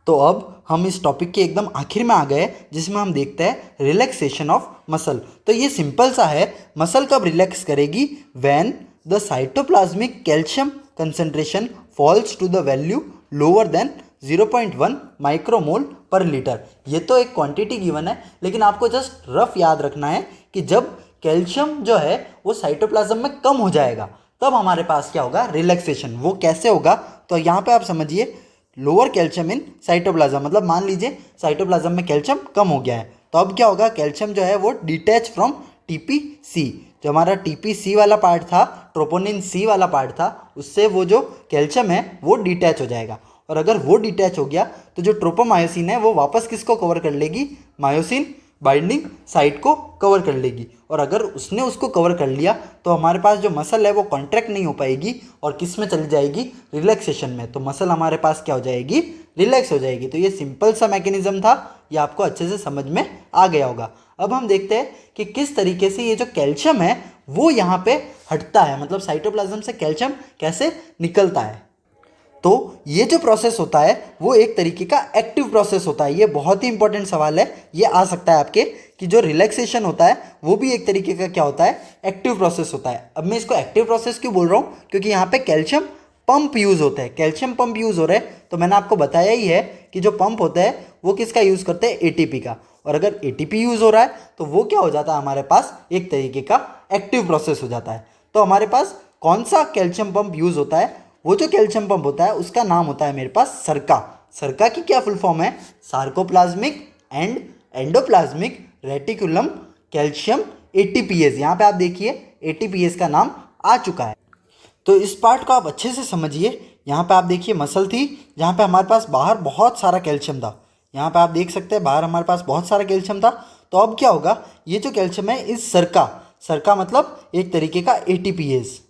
तो अब हम इस टॉपिक के एकदम आखिर में आ गए जिसमें हम देखते हैं रिलैक्सेशन ऑफ मसल। तो ये सिंपल सा है, मसल कब रिलैक्स करेगी, when the cytoplasmic calcium concentration falls to the value lower than 0.1 micromole per litre. ये तो एक क्वांटिटी गिवन है, लेकिन आपको जस्ट रफ याद रखना है कि जब कैल्शियम जो है वो साइटोप्लाज्म में कम हो जाएगा तब हमारे पास क्या होगा, रिलैक्सेशन। वो कैसे होगा, तो यहाँ पे आप समझिए, लोअर कैल्शियम इन साइटोप्लाज्म, मतलब मान लीजिए साइटोप्लाज्म में कैल्शियम कम हो गया है तो अब क्या होगा, कैल्शियम जो है वो डिटैच फ्रॉम टीपीसी, जो हमारा टीपीसी वाला पार्ट था, ट्रोपोनिन सी वाला पार्ट था, उससे वो जो कैल्शियम है वो डिटैच हो जाएगा। और अगर वो डिटैच हो गया तो जो ट्रोपोमायोसिन है वो वापस किसको कवर कर लेगी, मायोसिन बाइंडिंग साइट को कवर कर लेगी। और अगर उसने उसको कवर कर लिया तो हमारे पास जो मसल है वो कॉन्ट्रैक्ट नहीं हो पाएगी और किस में चली जाएगी, रिलैक्सेशन में। तो मसल हमारे पास क्या हो जाएगी, रिलैक्स हो जाएगी। तो ये सिंपल सा मैकेनिज्म था, ये आपको अच्छे से समझ में आ गया होगा। अब हम देखते हैं कि किस तरीके से ये जो कैल्शियम है वो यहाँ पे हटता है, मतलब साइटोप्लाज्म से कैल्शियम कैसे निकलता है। तो ये जो प्रोसेस होता है वो एक तरीके का एक्टिव प्रोसेस होता है। ये बहुत ही इंपॉर्टेंट सवाल है, ये आ सकता है आपके कि जो रिलैक्सेशन होता है वो भी एक तरीके का क्या होता है, एक्टिव प्रोसेस होता है। अब मैं इसको एक्टिव प्रोसेस क्यों बोल रहा हूँ, क्योंकि यहाँ पे कैल्शियम पंप यूज़ होता है, कैल्शियम पंप यूज़ हो रहा है। तो मैंने आपको बताया ही है कि जो पंप होता है वो किसका यूज़ करते हैं, एटीपी का। और अगर एटीपी यूज़ हो रहा है तो वो क्या हो जाता है, हमारे पास एक तरीके का एक्टिव प्रोसेस हो जाता है। तो हमारे पास कौन सा कैल्शियम पंप यूज़ होता है, वो जो कैल्शियम पंप होता है उसका नाम होता है मेरे पास सरका। सरका की क्या फुल फॉर्म है, sarcoplasmic and endoplasmic reticulum calcium ATPase. यहाँ पे आप देखिए एटीपीएस का नाम आ चुका है। तो इस पार्ट को आप अच्छे से समझिए। यहाँ पे आप देखिए मसल थी जहाँ पे हमारे पास बाहर बहुत सारा कैल्शियम था, यहाँ पे आप देख सकते हैं बाहर हमारे पास बहुत सारा कैल्शियम था। तो अब क्या होगा, ये जो कैल्शियम है इस सरका, सरका मतलब एक तरीके का एटीपीएस,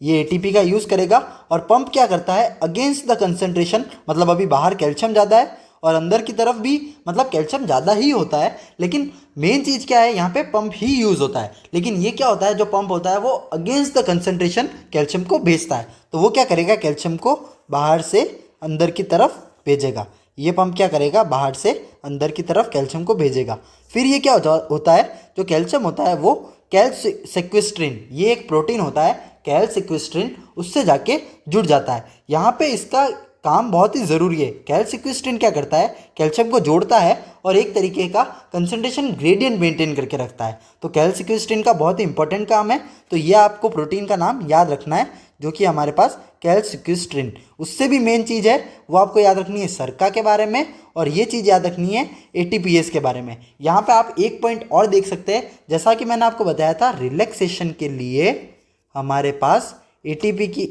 ये एटीपी का यूज़ करेगा और पंप क्या करता है, अगेंस्ट द कंसंट्रेशन, मतलब अभी बाहर कैल्शियम ज़्यादा है और अंदर की तरफ भी मतलब कैल्शियम ज़्यादा ही होता है, लेकिन मेन चीज़ क्या है, यहाँ पे पंप ही यूज़ होता है। लेकिन ये क्या होता है, जो पंप होता है वो अगेंस्ट द कंसंट्रेशन कैल्शियम को भेजता है। तो वो क्या करेगा, कैल्शियम को बाहर से अंदर की तरफ भेजेगा। ये पंप क्या करेगा, बाहर से अंदर की तरफ कैल्शियम को भेजेगा। फिर ये क्या होता है, जो कैल्शियम होता है वो कैलसेक्विस्ट्रिन, ये एक प्रोटीन होता है कैलसेक्विस्ट्रिन, उससे जाके जुड़ जाता है। यहाँ पे इसका काम बहुत ही ज़रूरी है। कैलसेक्विस्ट्रिन क्या करता है, कैल्शियम को जोड़ता है और एक तरीके का कंसंट्रेशन ग्रेडियंट मेंटेन करके रखता है। तो कैलसेक्विस्ट्रिन का बहुत ही इंपॉर्टेंट काम है। तो ये आपको प्रोटीन का नाम याद रखना है, जो कि हमारे पास कैलसेक्विस्ट्रिन। उससे भी मेन चीज़ है वो आपको याद रखनी है सरका के बारे में, और ये चीज़ याद रखनी है एटीपीएस के बारे में। यहाँ पे आप एक पॉइंट और देख सकते हैं, जैसा कि मैंने आपको बताया था रिलैक्सेशन के लिए हमारे पास एटीपी की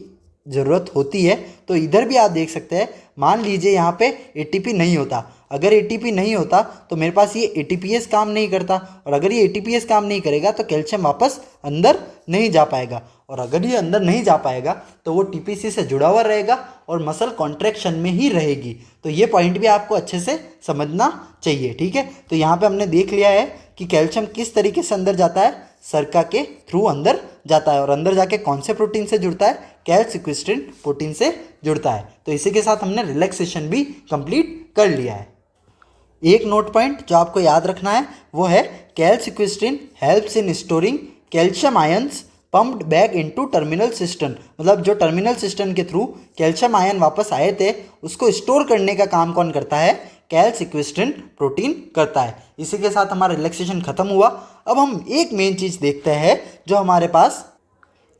ज़रूरत होती है। तो इधर भी आप देख सकते हैं, मान लीजिए यहाँ पे एटीपी नहीं होता, अगर एटीपी नहीं होता तो मेरे पास ये एटीपीएस काम नहीं करता, और अगर ये एटीपीएस काम नहीं करेगा तो कैल्शियम वापस अंदर नहीं जा पाएगा, और अगर ये अंदर नहीं जा पाएगा तो वो टीपीसी से जुड़ा हुआ रहेगा और मसल कॉन्ट्रैक्शन में ही रहेगी। तो ये पॉइंट भी आपको अच्छे से समझना चाहिए, ठीक है। तो यहाँ पे हमने देख लिया है कि कैल्शियम किस तरीके से अंदर जाता है, सरका के थ्रू अंदर जाता है, और अंदर जाके कौन से प्रोटीन से जुड़ता है, कैलसेक्विस्ट्रिन प्रोटीन से जुड़ता है। तो इसी के साथ हमने रिलैक्सेशन भी कंप्लीट कर लिया है। एक नोट पॉइंट जो आपको याद रखना है वो है calsequestrin helps in storing calcium ions pumped back into terminal system, मतलब जो टर्मिनल सिस्टम के थ्रू कैल्शियम आयन वापस आए थे उसको स्टोर करने का काम कौन करता है, कैलसेक्विस्ट्रिन प्रोटीन करता है। इसी के साथ हमारा रिलैक्सेशन खत्म हुआ। अब हम एक मेन चीज़ देखते हैं, जो हमारे पास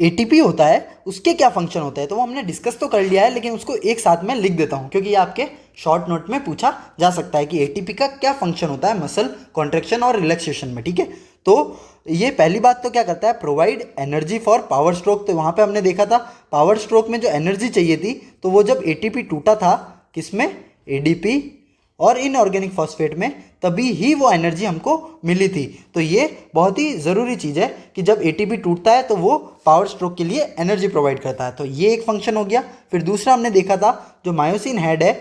एटीपी होता है उसके क्या फंक्शन होता है। तो वो हमने डिस्कस तो कर लिया है, लेकिन उसको एक साथ में लिख देता हूँ क्योंकि ये आपके शॉर्ट नोट में पूछा जा सकता है कि एटीपी का क्या फंक्शन होता है मसल कॉन्ट्रैक्शन और रिलैक्सेशन में, ठीक है। तो ये पहली बात तो क्या करता है, provide energy for power stroke. तो वहाँ पे हमने देखा था पावर स्ट्रोक में जो एनर्जी चाहिए थी, तो वो जब एटीपी टूटा था किसमें, एडीपी और इनऑर्गेनिक फॉस्फेट में, तभी ही वो एनर्जी हमको मिली थी। तो ये बहुत ही ज़रूरी चीज़ है कि जब एटीपी टूटता है तो वो पावर स्ट्रोक के लिए एनर्जी प्रोवाइड करता है। तो ये एक फंक्शन हो गया। फिर दूसरा हमने देखा था जो मायोसिन हेड है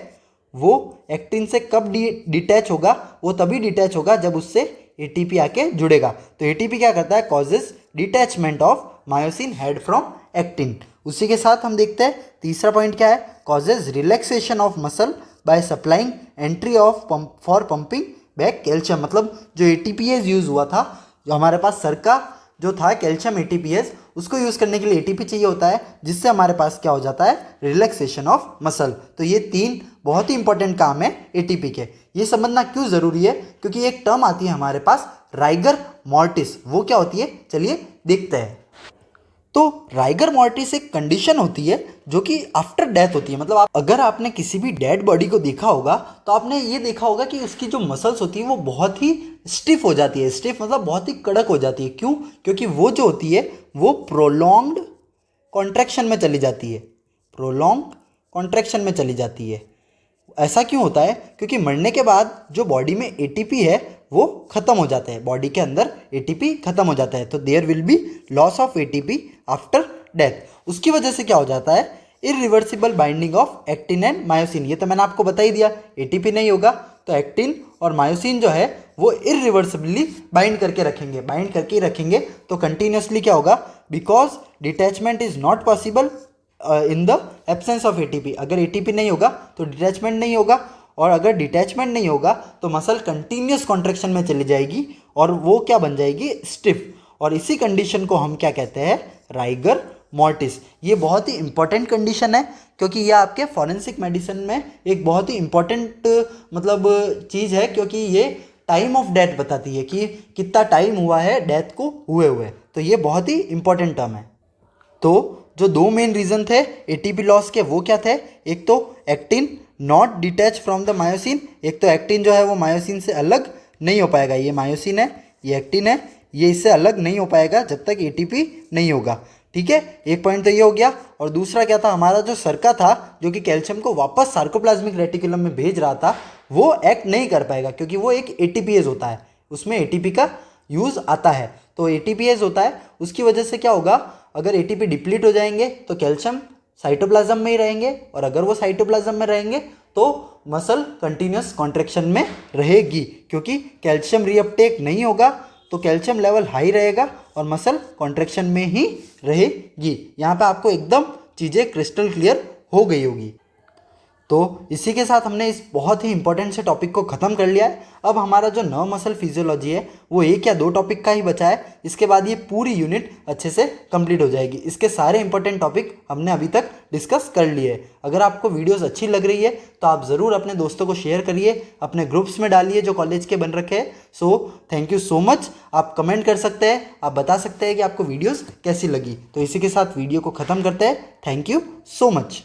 वो एक्टिन से कब डिटैच होगा, वो तभी डिटैच होगा जब उससे एटीपी आके जुड़ेगा। तो एटीपी क्या करता है, causes detachment of myosin head from actin. उसी के साथ हम देखते हैं तीसरा पॉइंट क्या है, causes relaxation of muscle by supplying entry of for pumping back calcium. मतलब जो एटीपीएस यूज़ हुआ था, जो हमारे पास सरका जो था कैल्शियम एटीपीएस, उसको यूज़ करने के लिए एटीपी चाहिए होता है, जिससे हमारे पास क्या हो जाता है, रिलैक्सेशन ऑफ मसल। तो ये तीन बहुत ही इंपॉर्टेंट काम है एटीपी के। ये समझना क्यों ज़रूरी है, क्योंकि एक टर्म आती है हमारे पास राइगर मॉर्टिस, वो क्या होती है चलिए देखते हैं। तो राइगर मॉर्टिस एक कंडीशन होती है जो कि आफ्टर डेथ होती है। मतलब अगर आपने किसी भी डेड बॉडी को देखा होगा तो आपने ये देखा होगा कि उसकी जो मसल्स होती है वो बहुत ही स्टिफ हो जाती है। स्टिफ मतलब बहुत ही कड़क हो जाती है। क्यों? क्योंकि वो जो होती है वो प्रोलॉन्ग्ड कॉन्ट्रैक्शन में चली जाती है। प्रोलॉन्ग कॉन्ट्रैक्शन में चली जाती है। ऐसा क्यों होता है? क्योंकि मरने के बाद जो बॉडी में एटीपी है वो खत्म हो जाता है। बॉडी के अंदर एटीपी खत्म हो जाता है, तो there will be loss of ATP after death. उसकी वजह से क्या हो जाता है? Irreversible binding of actin and myosin. ये तो मैंने आपको बता ही दिया, एटीपी नहीं होगा तो एक्टिन और मायोसिन जो है वो इरिवर्सिबली बाइंड करके रखेंगे, बाइंड करके ही रखेंगे। तो कंटिन्यूसली क्या होगा? Because detachment is not possible in the absence of ATP. अगर एटीपी नहीं होगा तो डिटैचमेंट नहीं होगा, और अगर डिटैचमेंट नहीं होगा तो मसल कंटिन्यूस कॉन्ट्रैक्शन में चली जाएगी और वो क्या बन जाएगी? स्टिफ। और इसी कंडीशन को हम क्या कहते हैं? Rigor mortis. ये बहुत ही इंपॉर्टेंट कंडीशन है क्योंकि ये आपके फॉरेंसिक मेडिसिन में एक बहुत ही इंपॉर्टेंट मतलब चीज़ है, क्योंकि ये टाइम ऑफ डेथ बताती है कि कितना टाइम हुआ है डेथ को हुए। तो ये बहुत ही इंपॉर्टेंट टर्म है। तो जो दो मेन रीज़न थे एटीपी लॉस के वो क्या थे? एक तो actin not detach from the myosin. एक तो एक्टिन जो है वो मायोसिन से अलग नहीं हो पाएगा। ये मायोसिन है, ये एक्टिन है, ये इससे अलग नहीं हो पाएगा जब तक एटीपी नहीं होगा। ठीक है, एक पॉइंट तो ये हो गया। और दूसरा क्या था? हमारा जो सर्का था जो कि कैल्शियम को वापस सार्कोप्लाज्मिक रेटिकुलम में भेज रहा था, वो एक्ट नहीं कर पाएगा क्योंकि वो एक एटीपीएज होता है, उसमें एटीपी का यूज़ आता है। तो एटीपीएज होता है, उसकी वजह से क्या होगा? अगर एटीपी डिप्लीट हो जाएंगे तो कैल्शियम साइटोप्लाज्म में ही रहेंगे, और अगर वो साइटोप्लाज्म में रहेंगे तो मसल कंटिन्यूस कॉन्ट्रैक्शन में रहेगी, क्योंकि कैल्शियम रीअपटेक नहीं होगा तो कैल्शियम लेवल हाई रहेगा और मसल कॉन्ट्रैक्शन में ही रहेगी। यहाँ पे आपको एकदम चीज़ें क्रिस्टल क्लियर हो गई होगी। तो इसी के साथ हमने इस बहुत ही इंपॉर्टेंट से टॉपिक को ख़त्म कर लिया है। अब हमारा जो नर्व मसल फिजियोलॉजी है वो एक या दो टॉपिक का ही बचा है। इसके बाद ये पूरी यूनिट अच्छे से कंप्लीट हो जाएगी। इसके सारे इंपॉर्टेंट टॉपिक हमने अभी तक डिस्कस कर लिए हैं। अगर आपको वीडियोस अच्छी लग रही है तो आप ज़रूर अपने दोस्तों को शेयर करिए, अपने ग्रुप्स में डालिए जो कॉलेज के बन रखे हैं। So thank you so much. आप कमेंट कर सकते हैं, आप बता सकते हैं कि आपको वीडियोज़ कैसी लगी। तो इसी के साथ वीडियो को ख़त्म करते हैं। Thank you so much.